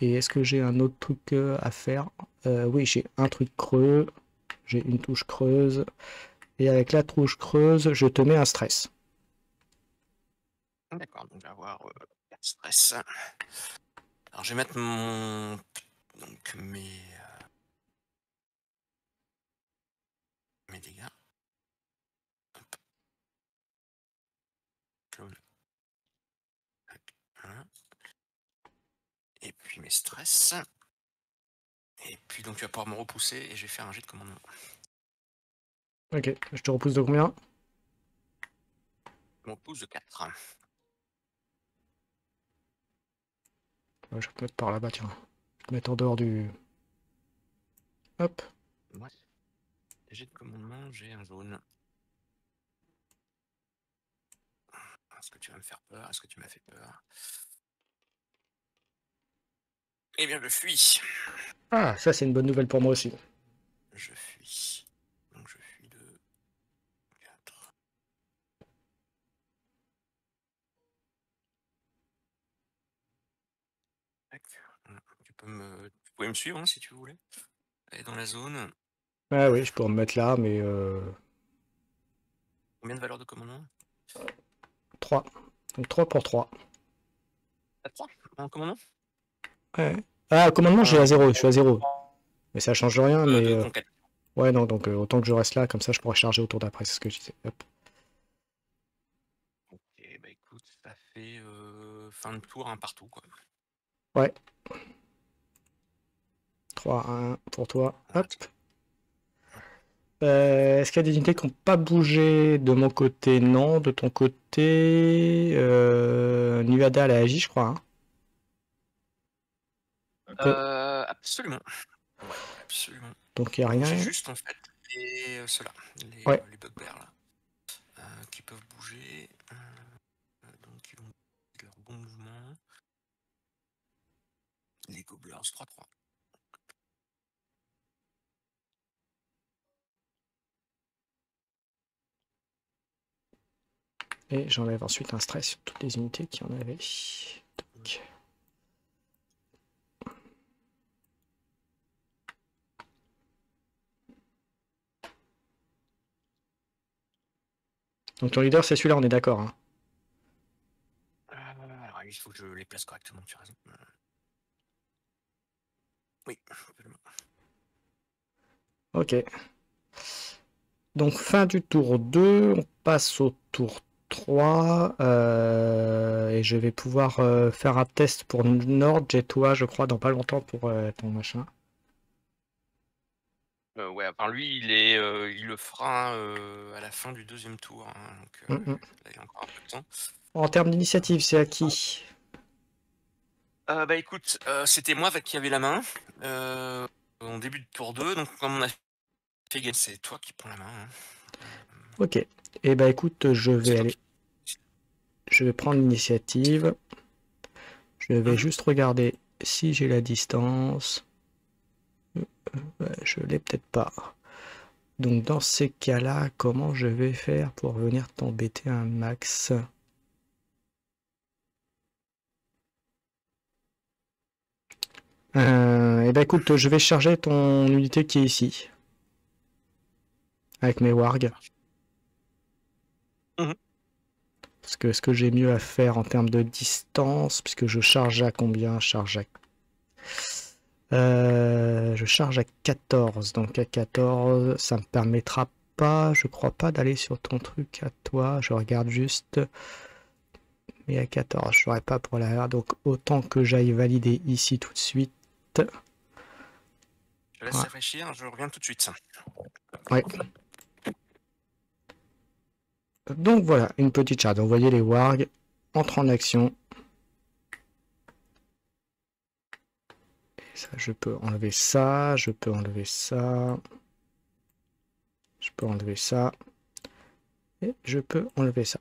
Et est-ce que j'ai un autre truc à faire? Oui, j'ai un truc creux. J'ai une touche creuse. Et avec la touche creuse, je te mets un stress. D'accord, donc je vais avoir 4 stress. Alors je vais mettre mon... Donc mes dégâts. Hop. Clone. Voilà. Et puis mes stress. Et puis donc tu vas pouvoir me repousser et je vais faire un jet de commandement. Ok, je te repousse de combien? Je me repousse de 4. Ouais, je vais te mettre par là-bas, tiens. Je vais te mettre en dehors du... Hop. Ouais. Jet de commandement, j'ai un jaune. Est-ce que tu vas me faire peur? Est-ce que tu m'as fait peur? Eh bien je fuis. Ah, ça c'est une bonne nouvelle pour moi aussi. Je fuis. Donc je fuis de 4. Voilà. Tu pouvais me suivre hein, si tu voulais. Aller dans la zone. Ah oui, je peux en mettre là, mais... Combien de valeurs de commandement? 3. Donc 3 pour 3. T'as 3 en commandement? Ouais. Ah, commandement, j'ai à 0, je suis à 0. Mais ça change rien, mais... De conquête. Ouais, non, donc autant que je reste là, comme ça je pourrais charger au tour d'après, c'est ce que je disais. Hop. Ok, bah écoute, ça fait fin de tour un partout quoi. Ouais. 3, 1 pour toi. Hop. Est-ce qu'il y a des unités qui n'ont pas bougé de mon côté? Non. De ton côté, Nuada, elle a agi, je crois. Hein. Absolument. Ouais, absolument. Donc il n'y a Donc, j'ai rien. juste en fait ceux-là, Ouais. les bugbears là, qui peuvent bouger. Donc ils vont faire leur bon mouvement. Les gobelins 3-3. Et j'enlève ensuite un stress sur toutes les unités qui en avaient. Donc ton leader, c'est celui-là, on est d'accord. Hein. Alors il faut que je les place correctement, tu as raison. Oui, absolument. Ok. Donc fin du tour 2, on passe au tour 3. Et je vais pouvoir faire un test pour Nord et toi, je crois, dans pas longtemps pour ton machin. Ouais, enfin lui, il le fera à la fin du deuxième tour. Hein, donc là, il a encore un peu de temps. En termes d'initiative, c'est à qui? Bah écoute, c'était moi qui avait la main en début de tour 2, donc comme on a fait gagner, c'est toi qui prends la main. Hein. Ok. Et bah écoute, je vais aller. Je vais prendre l'initiative. Je vais juste regarder si j'ai la distance. Je l'ai peut-être pas. Donc dans ces cas-là, comment je vais faire pour venir t'embêter un max? Et ben écoute, je vais charger ton unité qui est ici. avec mes wargs. Mhm. Parce que est-ce que j'ai mieux à faire en termes de distance, puisque je charge à combien? Je charge à 14, donc à 14, ça me permettra pas, je crois pas, d'aller sur ton truc à toi. Je regarde juste. Mais à 14, je n'aurai pas pour la. Donc autant que j'aille valider ici tout de suite. Je laisse réfléchir, je reviens tout de suite. Ouais. Donc voilà, une petite charte. Donc vous voyez les wargs entrent en action. Et ça, je peux enlever ça, je peux enlever ça. Je peux enlever ça. Et je peux enlever ça.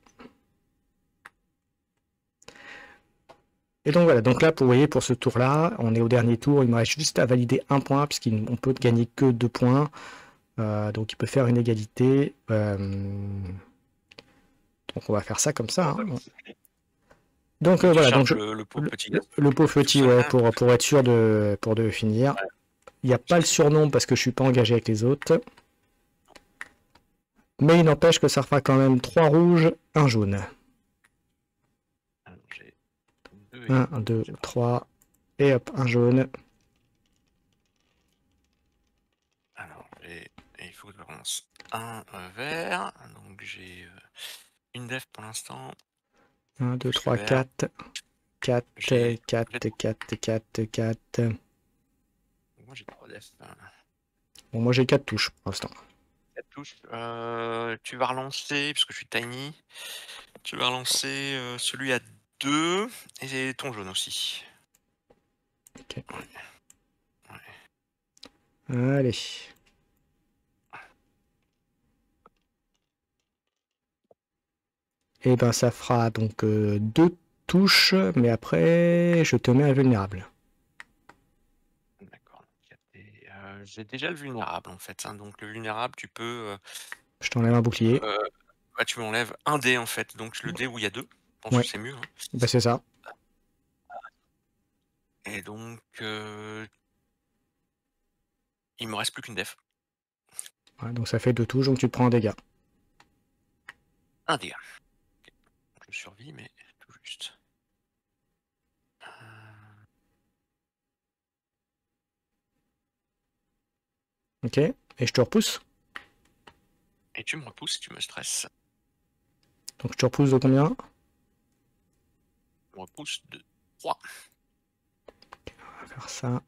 Et donc voilà, donc là, vous voyez, pour ce tour-là, on est au dernier tour. Il me reste juste à valider un point, puisqu'on peut gagner que 2 points. Donc il peut faire une égalité. Donc on va faire ça comme ça. Hein. Donc voilà, donc le pauvre petit gars. Le pauvre petit, ouais, pour être sûr de finir. Ouais. Il n'y a pas le surnom parce que je suis pas engagé avec les autres. Mais il n'empêche que ça fera quand même 3 rouges, 1 jaune. 1, 2, 3. Et hop, 1 jaune. Alors, il faut que je lance un vert. Donc j'ai une def pour l'instant. 1, 2, 3, 4. 4, 4, 4, 4, 4. Moi j'ai 3 defs. Bon, moi j'ai 4 touches pour l'instant. 4 touches. Tu vas relancer, parce que je suis tiny. Tu vas relancer celui à 2 et ton jaune aussi. Ok. Ouais. Allez. Et ben ça fera donc 2 touches, mais après je te mets invulnérable. D'accord. J'ai déjà le vulnérable en fait. Hein. Donc le vulnérable, tu peux. Je t'enlève un bouclier. Bah, tu m'enlèves un dé en fait. Donc le dé où il y a 2. Je pense que c'est mieux. Hein. Bah c'est ça. Et donc il me reste plus qu'une def. Ouais, donc ça fait 2 touches, donc tu te prends un dégât. Un dégât. Je survis, mais tout juste. Ok, et je te repousse. Et tu me repousses, tu me stresses. Donc je te repousse de combien? Je me repousse de 3. Okay, on va faire ça.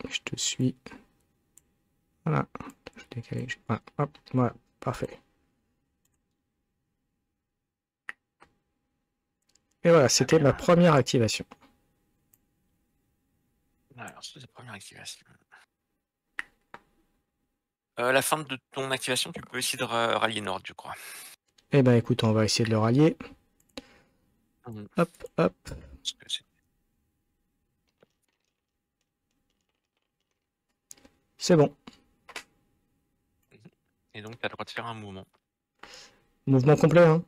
Je te suis. Voilà. Je décale. Voilà. Hop, voilà. Parfait. Et voilà, c'était ma première activation. Alors, c'est la première activation. La fin de ton activation, tu peux essayer de rallier Nord, je crois. Eh ben écoute, on va essayer de le rallier. Hop, hop. C'est bon. Et donc, tu as le droit de faire un mouvement. Mouvement complet, hein?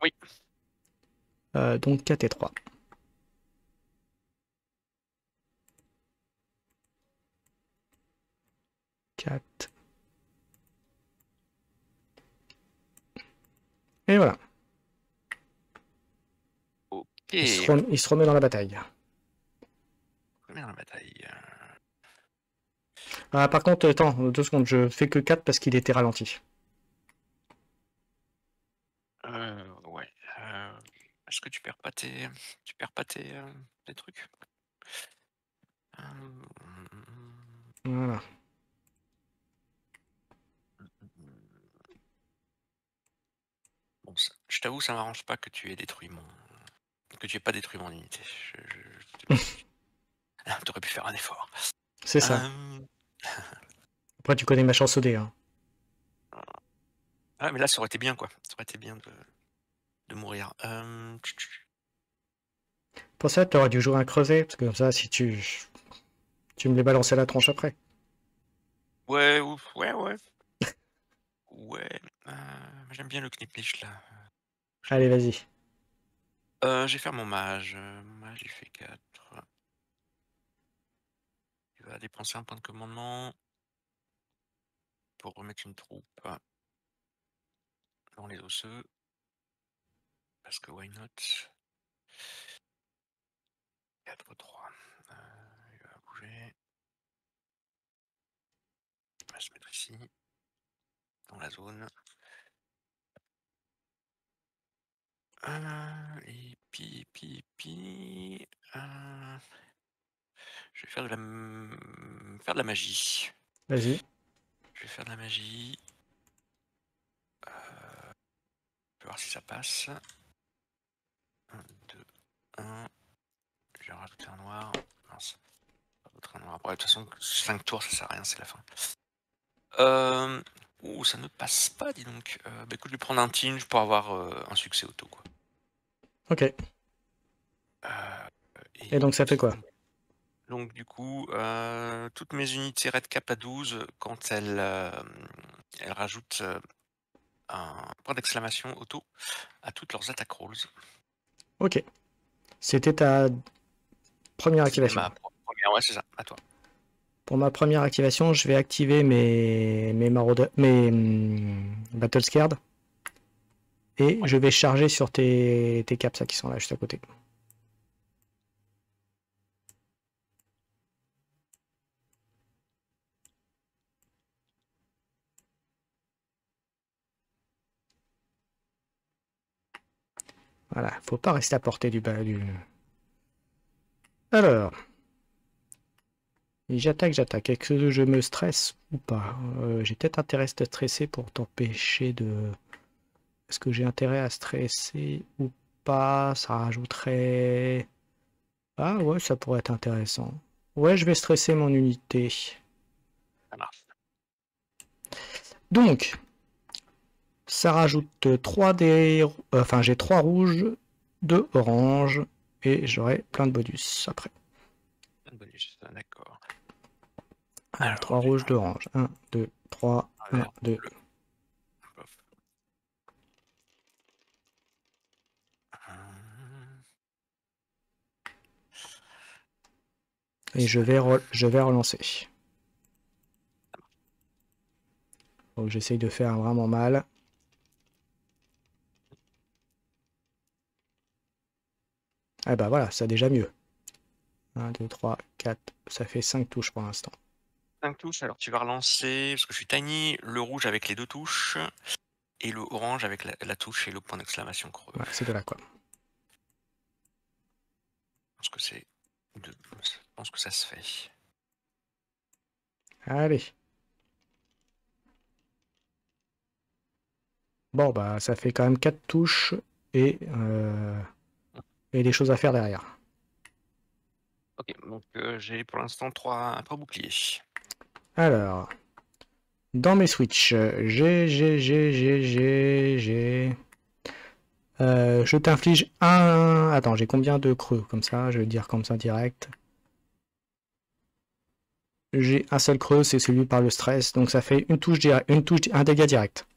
Oui. Donc 4 et 3. Et voilà. Ok. Il se remet dans la bataille. Remet dans la bataille. Ah, par contre, attends, 2 secondes, je fais que 4 parce qu'il était ralenti. Ouais. Est-ce que tu perds pas tes trucs? Voilà. Bon, je t'avoue, ça m'arrange pas que tu aies détruit que tu aies pas détruit mon unité. T'aurais pu faire un effort. C'est ça. Après, tu connais ma chance au dé. Hein. Ah, mais là, ça aurait été bien, quoi. Ça aurait été bien de mourir. Pour ça, tu aurais dû jouer un creuset, parce que comme ça, si tu me les balançais à la tronche après. Ouais. Ouais. J'aime bien le Knipplich, là. Allez, vas-y. J'ai fait mon mage. Mage, il fait 4. dépenser un point de commandement pour remettre une troupe dans les osseux. Parce que why not? 4-3. Il va bouger. Il va se mettre ici. Dans la zone. Et puis. Je vais faire de la magie. Vas-y. Je vais faire de la magie. Je vais voir si ça passe. 1, 2, 1. Je vais rajouter un noir. Mince. Un noir. Après, de toute façon, 5 tours, ça sert à rien, c'est la fin. Ouh, ça ne passe pas, dis donc. Bah écoute, je vais prendre un tinge pour avoir un succès auto, quoi. Ok. Et donc ça fait quoi? Donc du coup, toutes mes unités red cap à 12, quand elles rajoutent un point d'exclamation auto à toutes leurs attack rolls. Ok. C'était ta première C'était activation. ma première, ouais, c'est ça, à toi. Pour ma première activation, je vais activer mes Battle Scared. Et je vais charger sur tes caps qui sont là juste à côté. Voilà, faut pas rester à portée du bas du. Alors. J'attaque. Est-ce que je me stresse ou pas? J'ai peut-être intérêt à stresser pour t'empêcher de. Est-ce que j'ai intérêt à stresser ou pas? Ça rajouterait. Ah ouais, ça pourrait être intéressant. Ouais, je vais stresser mon unité. Ça marche. Donc, ça rajoute 3 dés. Enfin, j'ai 3 rouges, 2 oranges, et j'aurai plein de bonus après. Plein de bonus, d'accord. Alors, 3 rouges, 2 oranges. 1, 2, 3, 1, 2. Et je vais relancer. Donc j'essaye de faire vraiment mal. Ah bah voilà, ça déjà mieux. 1, 2, 3, 4, ça fait 5 touches pour l'instant. 5 touches, alors tu vas relancer, parce que je suis tiny, le rouge avec les 2 touches, et le orange avec la touche et le point d'exclamation creux. Ouais, c'est de là quoi. Je pense que ça se fait. Allez. Bon bah ça fait quand même 4 touches et des choses à faire derrière. Ok, donc j'ai pour l'instant 3 boucliers. Alors, dans mes switches, je t'inflige un. Attends, j'ai combien de creux comme ça? Je vais dire comme ça direct. J'ai un seul creux, c'est celui par le stress, donc ça fait une touche direct, un dégât direct.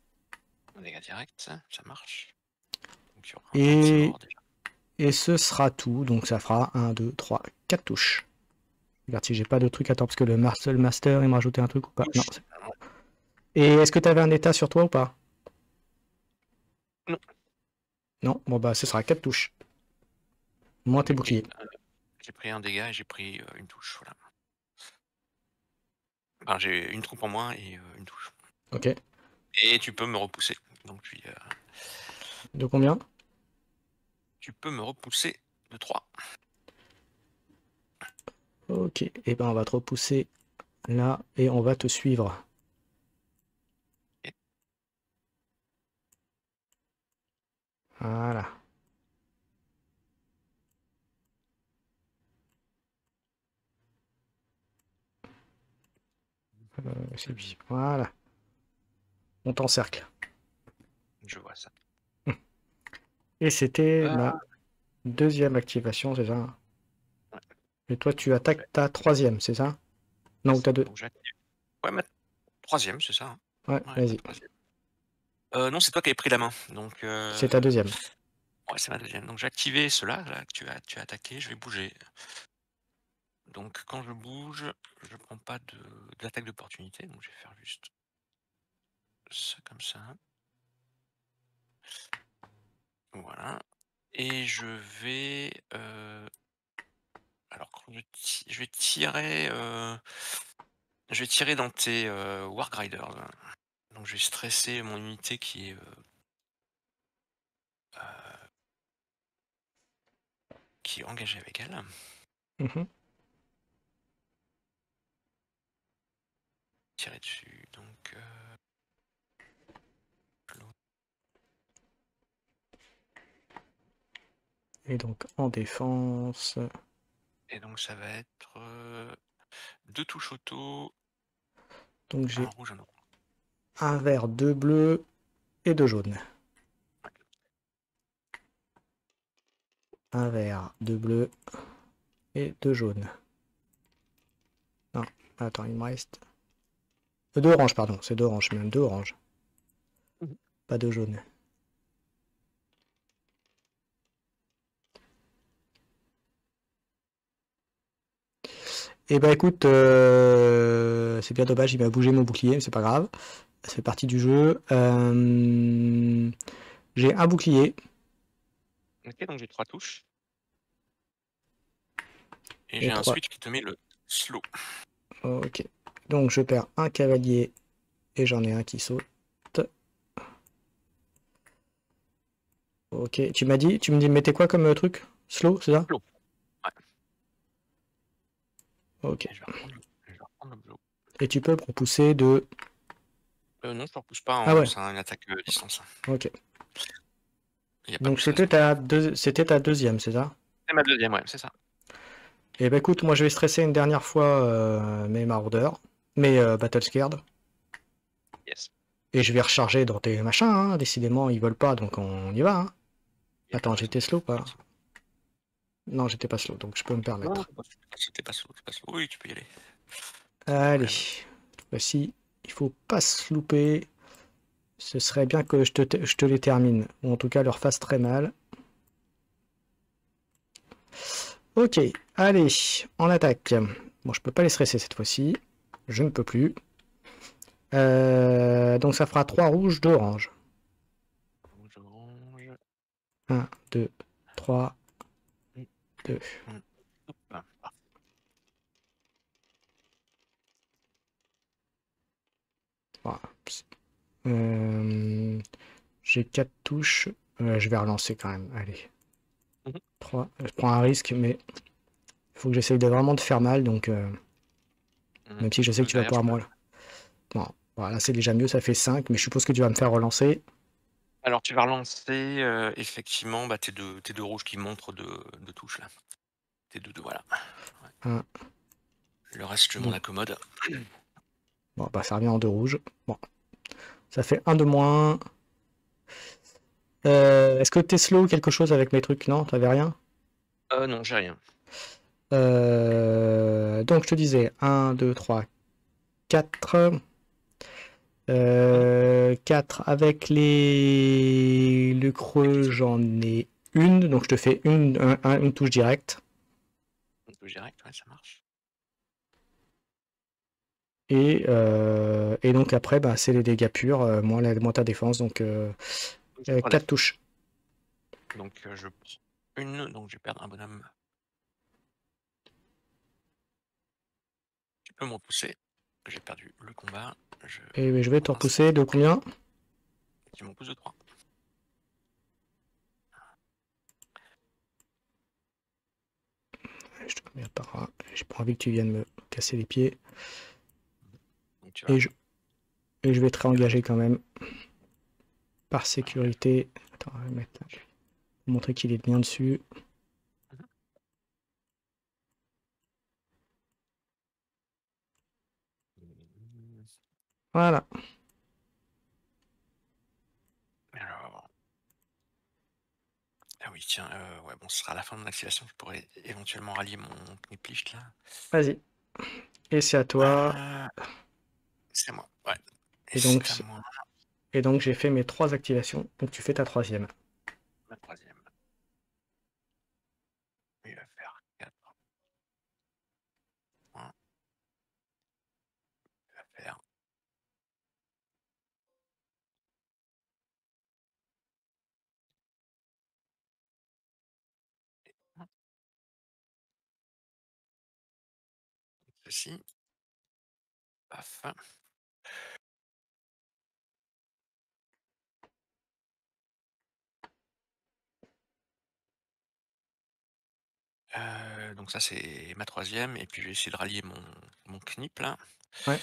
Un dégât direct, ça marche. Donc, il y aura Et... un petit mort déjà. Et ce sera tout, donc ça fera 1, 2, 3, 4 touches. Regarde si j'ai pas de truc, attends, parce que le master, il m'a rajouté un truc ou pas? Non. Et est-ce que tu avais un état sur toi ou pas? Non. Non, bon bah ce sera 4 touches. Moins tes boucliers. J'ai pris un dégât et j'ai pris une touche, voilà. Enfin, j'ai une troupe en moins et une touche. Ok. Et tu peux me repousser. Donc puis. De combien? Tu peux me repousser de 3. Ok, et ben on va te repousser là et on va te suivre. Okay. Voilà. C'est lui. Voilà. On t'encercle. Je vois ça. Et c'était ma deuxième activation, c'est ça? Ouais. Et toi tu attaques ta troisième, c'est ça? Non, ou ta deux? Ouais, ma troisième, c'est ça. Ouais, vas-y. Non, c'est toi qui avais pris la main. Donc. C'est ta deuxième. Ouais, c'est ma deuxième. Donc j'ai activé cela là, que tu as attaqué. Je vais bouger Donc quand je bouge, je prends pas d'attaque d'opportunité, donc je vais faire juste ça comme ça. Voilà. Et je vais alors quand je vais tirer dans tes Wargriders. Donc je vais stresser mon unité euh, qui est engagée avec elle. Mhm. Tirer dessus. Donc Et donc en défense. et donc ça va être 2 touches auto, Donc un j'ai rouge, un orange. un vert, 2 bleus et 2 jaunes. Un vert, 2 bleus et 2 jaunes. Non, attends, il me reste. 2 oranges, pardon, c'est 2 oranges, même 2 oranges. Mhm. Pas de jaune. Et bah écoute, c'est bien dommage, il m'a bougé mon bouclier, mais c'est pas grave. Ça fait partie du jeu. J'ai un bouclier. Ok, donc j'ai 3 touches. Et Et j'ai un 3. switch qui te met le slow. Ok. Donc je perds un cavalier et j'en ai un qui saute. Ok. Tu me dis, mettez quoi comme truc? Slow, c'est ça? Slow. Ouais. Ok. Et je vais reprendre le blow. Et tu peux me repousser de. Non, je ne repousse pas, Ah ouais, c'est une attaque distance. ok. Il n'y a pas Donc plus raison. c'était ta deuxième, c'est ça? C'est ma deuxième, ouais, c'est ça. Et bah écoute, moi je vais stresser une dernière fois mes maraudeurs, mes battle scared. Yes. Et je vais recharger dans tes machins, hein. Décidément ils volent pas, donc on y va, hein. Il n'y a pas Attends, de raison. j'étais slow pas? Effectivement. Non, j'étais pas slow, donc je peux me Non, permettre. c'était pas slow, pas slow. Oui, tu peux y aller. Pas de Allez, problème. cette fois-ci, il faut pas se louper. Ce serait bien que je te les termine, ou en tout cas leur fasse très mal. Ok, allez, en attaque. Bon, je peux pas les stresser cette fois-ci. Je ne peux plus. Donc ça fera 3 rouges, 2 oranges. Rouge, orange. 1, 2, 3, Hum, 2. Hop. Ah, Voilà. J'ai 4 touches. Je vais relancer quand même. Allez. mhm. 3. Je prends un risque, mais il faut que j'essaye de vraiment de faire mal. Donc, même si je sais que tu vas Derrière, je pouvoir peux. moi. Bon, voilà, c'est déjà mieux. Ça fait 5. Mais je suppose que tu vas me faire relancer. Alors, tu vas relancer effectivement bah, tes deux rouges qui montrent de touches là. Tes deux, voilà. Ouais. 1, Le reste, je m'en 2. accommode. Bon, bah ça revient en 2 rouges. Bon, ça fait 1 de moins. Est-ce que t'es slow ou quelque chose avec mes trucs? Non, t'avais rien? Non, j'ai rien. Donc je te disais 1, 2, 3, 4. Mhm. 4 avec le creux, j'en ai une, donc je te fais une touche directe. Une touche directe, ouais, ça marche. Et donc après, bah, c'est les dégâts purs, moins ta défense, donc Pas de problème. 4 touches. Donc, je prends une, donc je vais perdre un bonhomme. Tu peux me repousser. J'ai perdu le combat. Et je vais te Prends un repousser de combien? tu me repousses de 3. Je te remets par. J'ai pas envie que tu viennes me casser les pieds. Donc, tu vas Et je, et je vais te réengager quand même. Par engager. sécurité. Attends, on va mettre là. Pour montrer qu'il est bien dessus. Mhm. Voilà. Alors, ah oui, tiens, ouais, bon, ce sera à la fin de mon activation. Je pourrais éventuellement rallier mon Kniplicht là. Vas-y. Et c'est à toi. Ah, c'est à moi, ouais. Et Et c'est à donc, moi, et donc j'ai fait mes 3 activations. Donc tu fais ta troisième. ma troisième. Il va faire 4. ceci. Paf. Donc ça c'est ma troisième, et puis je vais essayer de rallier mon knip là. Ouais.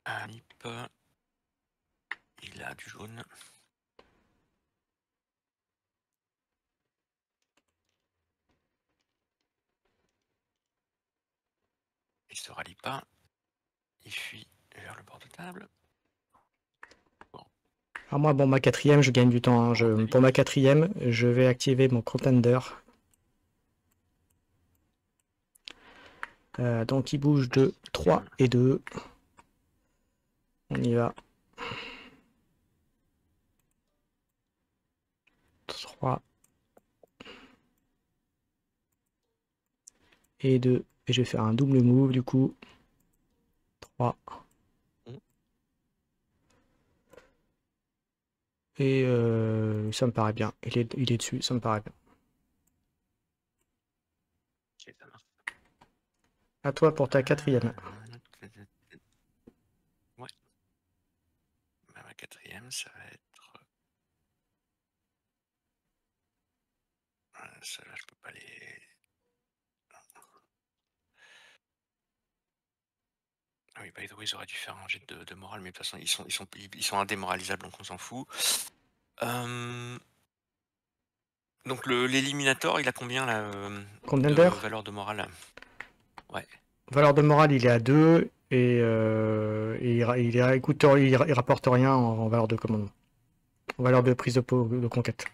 Knip. Il a du jaune. Il se rallie pas. Il fuit vers le bord de table. Alors moi, bon, ma quatrième, je gagne du temps. Hein. Pour ma quatrième, je vais activer mon contender. Donc il bouge de 3 et 2. On y va. 3 et 2. Et je vais faire un double move du coup. 3. Et ça me paraît bien. Il est dessus, ça me paraît bien. Ok, ça marche. À toi pour ta quatrième. Ouais. Bah, ma quatrième, ça va être... Celle-là, je peux pas les... Ah oui, by the way, ils auraient dû faire un jet de morale, mais de toute façon, ils sont indémoralisables, donc on s'en fout. Donc l'éliminator, il a combien là Contender de valeur de morale? Ouais. Valeur de morale, il est à 2. Et il rapporte rien en valeur de commandement. En valeur de prise de conquête.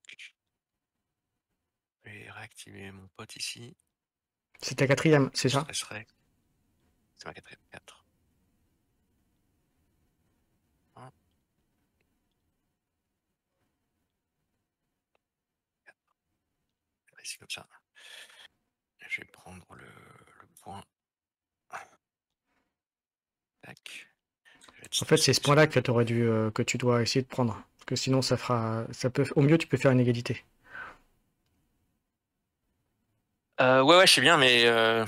Je vais réactiver mon pote ici. C'est ta quatrième, c'est ça? C'est ma quatrième. 4. Hein. Ici comme ça. Je vais prendre le point. Tac. En fait, c'est ce point-là que que tu dois essayer de prendre. Parce que sinon, au mieux, tu peux faire une égalité. Ouais, je sais bien, mais là,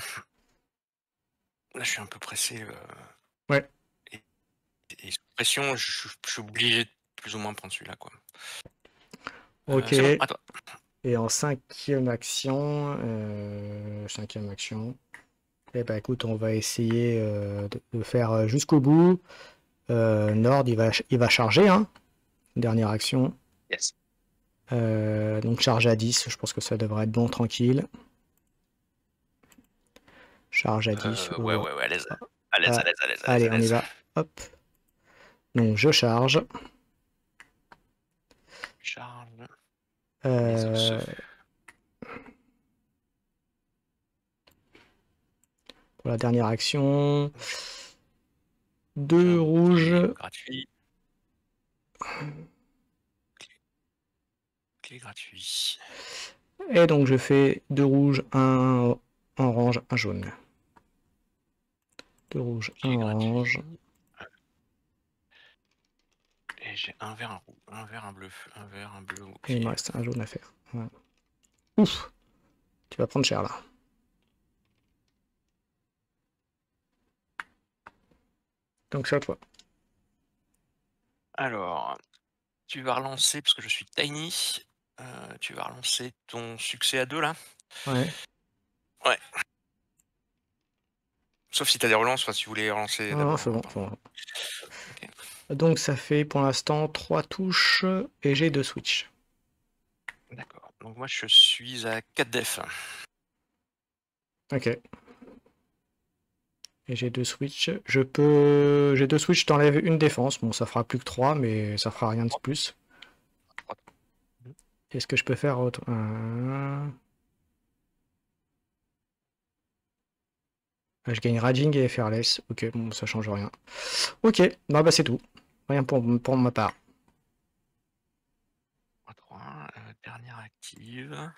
je suis un peu pressé. Ouais. Et sous pression, je suis obligé de plus ou moins prendre celui-là, quoi. Ok. C'est bon, à toi. Et en cinquième action, eh ben écoute, on va essayer de faire jusqu'au bout. Nord, il va charger, hein. Dernière action. Yes. Donc charge à 10, je pense que ça devrait être bon, tranquille. Charge à 10. Ouais, à l'aise. À l'aise. Allez, on y va. Hop. Donc je charge. Charge. Pour la dernière action. 2 rouges. Gratuit. Clé gratuit. Et donc je fais 2 rouges, 1 orange, 1 jaune. 2 rouges, 1 orange. Et j'ai un vert, un vert, un bleu. Un vert, un bleu. Okay. Et il me reste un jaune à faire. Voilà. Ouf! Tu vas prendre cher là. Donc c'est à toi. Alors, tu vas relancer, parce que je suis tiny, tu vas relancer ton succès à 2 là? Ouais. Ouais. Sauf si tu as des relances, enfin si vous voulez relancer d'abord. Non, c'est bon. Okay. Donc ça fait pour l'instant 3 touches et j'ai 2 switch. D'accord. Donc moi je suis à 4 def. Ok. Et j'ai 2 switch. J'ai 2 switch, t'enlèves une défense. Bon, ça fera plus que 3, mais ça fera rien de plus. Est-ce que je peux faire autre? Je gagne Raging et Fearless. Ok, bon, ça change rien. Ok, non, bah c'est tout. Rien pour ma part. 3, dernière active.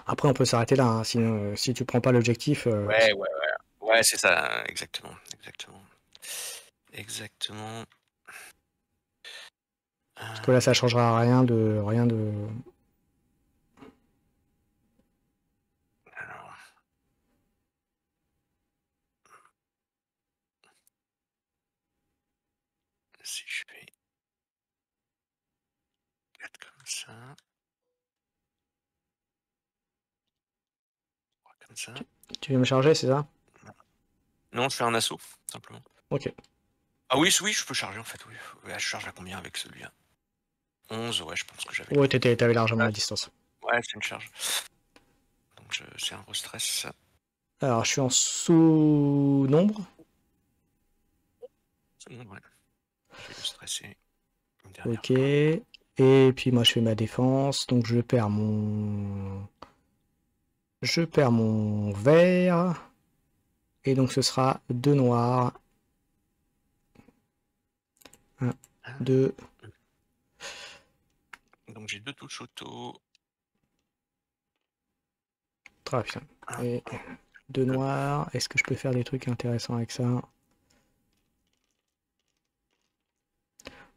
Après, on peut s'arrêter là. Hein. Sinon, si tu prends pas l'objectif. Ouais, c'est ça, exactement. Parce que là, ça changera rien de. Si je fais 4 comme ça. 3 comme ça. Tu viens me charger, c'est ça? Non, je fais un assaut, simplement. Ok. Ah oui, oui, je peux charger en fait, oui. Ouais, je charge à combien avec celui-là? 11, ouais, je pense que j'avais. Ouais, t'avais largement Ouais. la distance. Ouais, c'est une charge. Donc c'est un restress. Alors, je suis en sous-nombre. C'est bon, ouais. Je vais le stresser une dernière Ok. fois. Et puis moi, je fais ma défense. Donc, je perds mon vert. Et donc, ce sera 2 noirs. 1, 2. Donc j'ai 2 touches auto. Très bien. Et 2 noirs. Est-ce que je peux faire des trucs intéressants avec ça?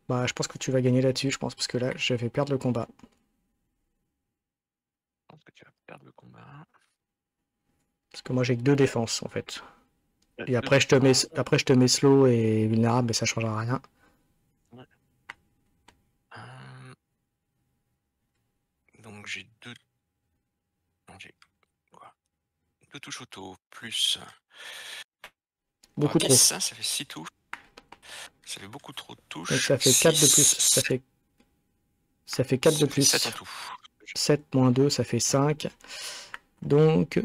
Bah, je pense que tu vas gagner là-dessus, je pense, parce que là, je vais perdre le combat. Je pense que tu vas perdre le combat. Parce que moi, j'ai que 2 défenses, en fait. Et après, je te mets slow et vulnérable, mais ça changera rien. Ouais. Donc j'ai 2. Non, j'ai quoi? 2 touches auto plus. Beaucoup trop. Ça fait 6 touches. Ça fait beaucoup trop de touches. Donc ça fait 4 de plus. Ça fait 4 de plus. 7 en tout. 7 moins 2, ça fait 5. Donc,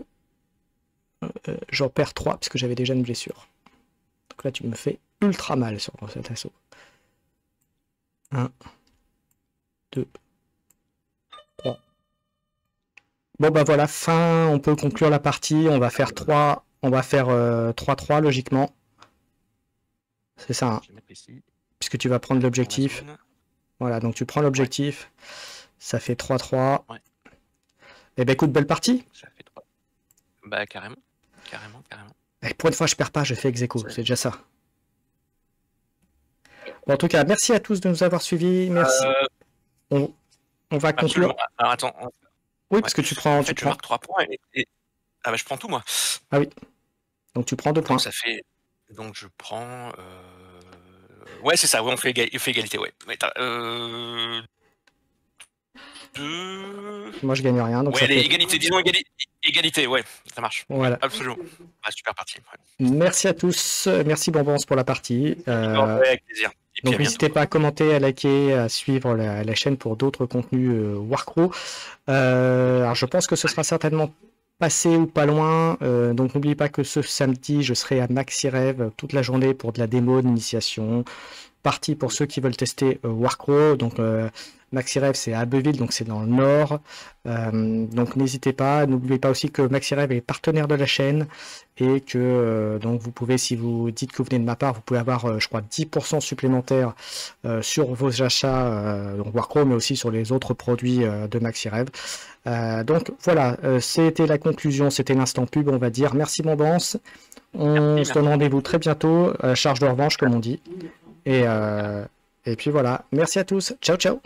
j'en perds 3, puisque j'avais déjà une blessure. Donc là, tu me fais ultra mal sur cet assaut. 1, 2, 3. Bon, bah voilà, fin. On peut conclure la partie. On va faire 3. On va faire 3-3, logiquement. C'est ça, hein. Je vais mettre ici. Puisque tu vas prendre l'objectif. Voilà, donc tu prends l'objectif. Ouais. Ça fait 3-3. Ouais. Eh ben écoute, belle partie. Ça fait 3. Bah carrément. Et pour une fois, je perds pas, je fais ex-aequo, c'est déjà ça. Bon, en tout cas, merci à tous de nous avoir suivis. Merci. On va conclure. Alors attends. Oui, parce que tu prends. En fait, je marque 3 points et... Ah bah je prends tout moi. Ah oui. Donc tu prends 2 points. Donc ça fait. Donc je prends. Ouais, c'est ça, ouais, on fait égalité, ouais. 2. Moi, je gagne rien. Donc ouais, ça fait... égalité, disons égalité, ouais, ça marche. Voilà. Absolument. Ah, super partie. Ouais. Merci à tous. Merci Bonbons pour la partie. Avec plaisir. Donc n'hésitez pas à commenter, à liker, à suivre la chaîne pour d'autres contenus Warcraw. Alors je pense que ce sera certainement passé ou pas loin. Donc n'oubliez pas que ce samedi, je serai à Maxi Rêve toute la journée pour de la démo d'initiation. Partie pour ceux qui veulent tester Warcraw. Donc Maxi Rêve, c'est à Abbeville, donc c'est dans le nord. Donc n'hésitez pas. N'oubliez pas aussi que Maxi Rêve est partenaire de la chaîne et que donc vous pouvez, si vous dites que vous venez de ma part, vous pouvez avoir, je crois, 10% supplémentaire sur vos achats donc Warcraw, mais aussi sur les autres produits de Maxi Rêve. Donc voilà, c'était la conclusion, c'était l'instant pub, on va dire. Merci Bombance. On se donne rendez-vous très bientôt, charge de revanche comme on dit. Et puis voilà, merci à tous, ciao ciao.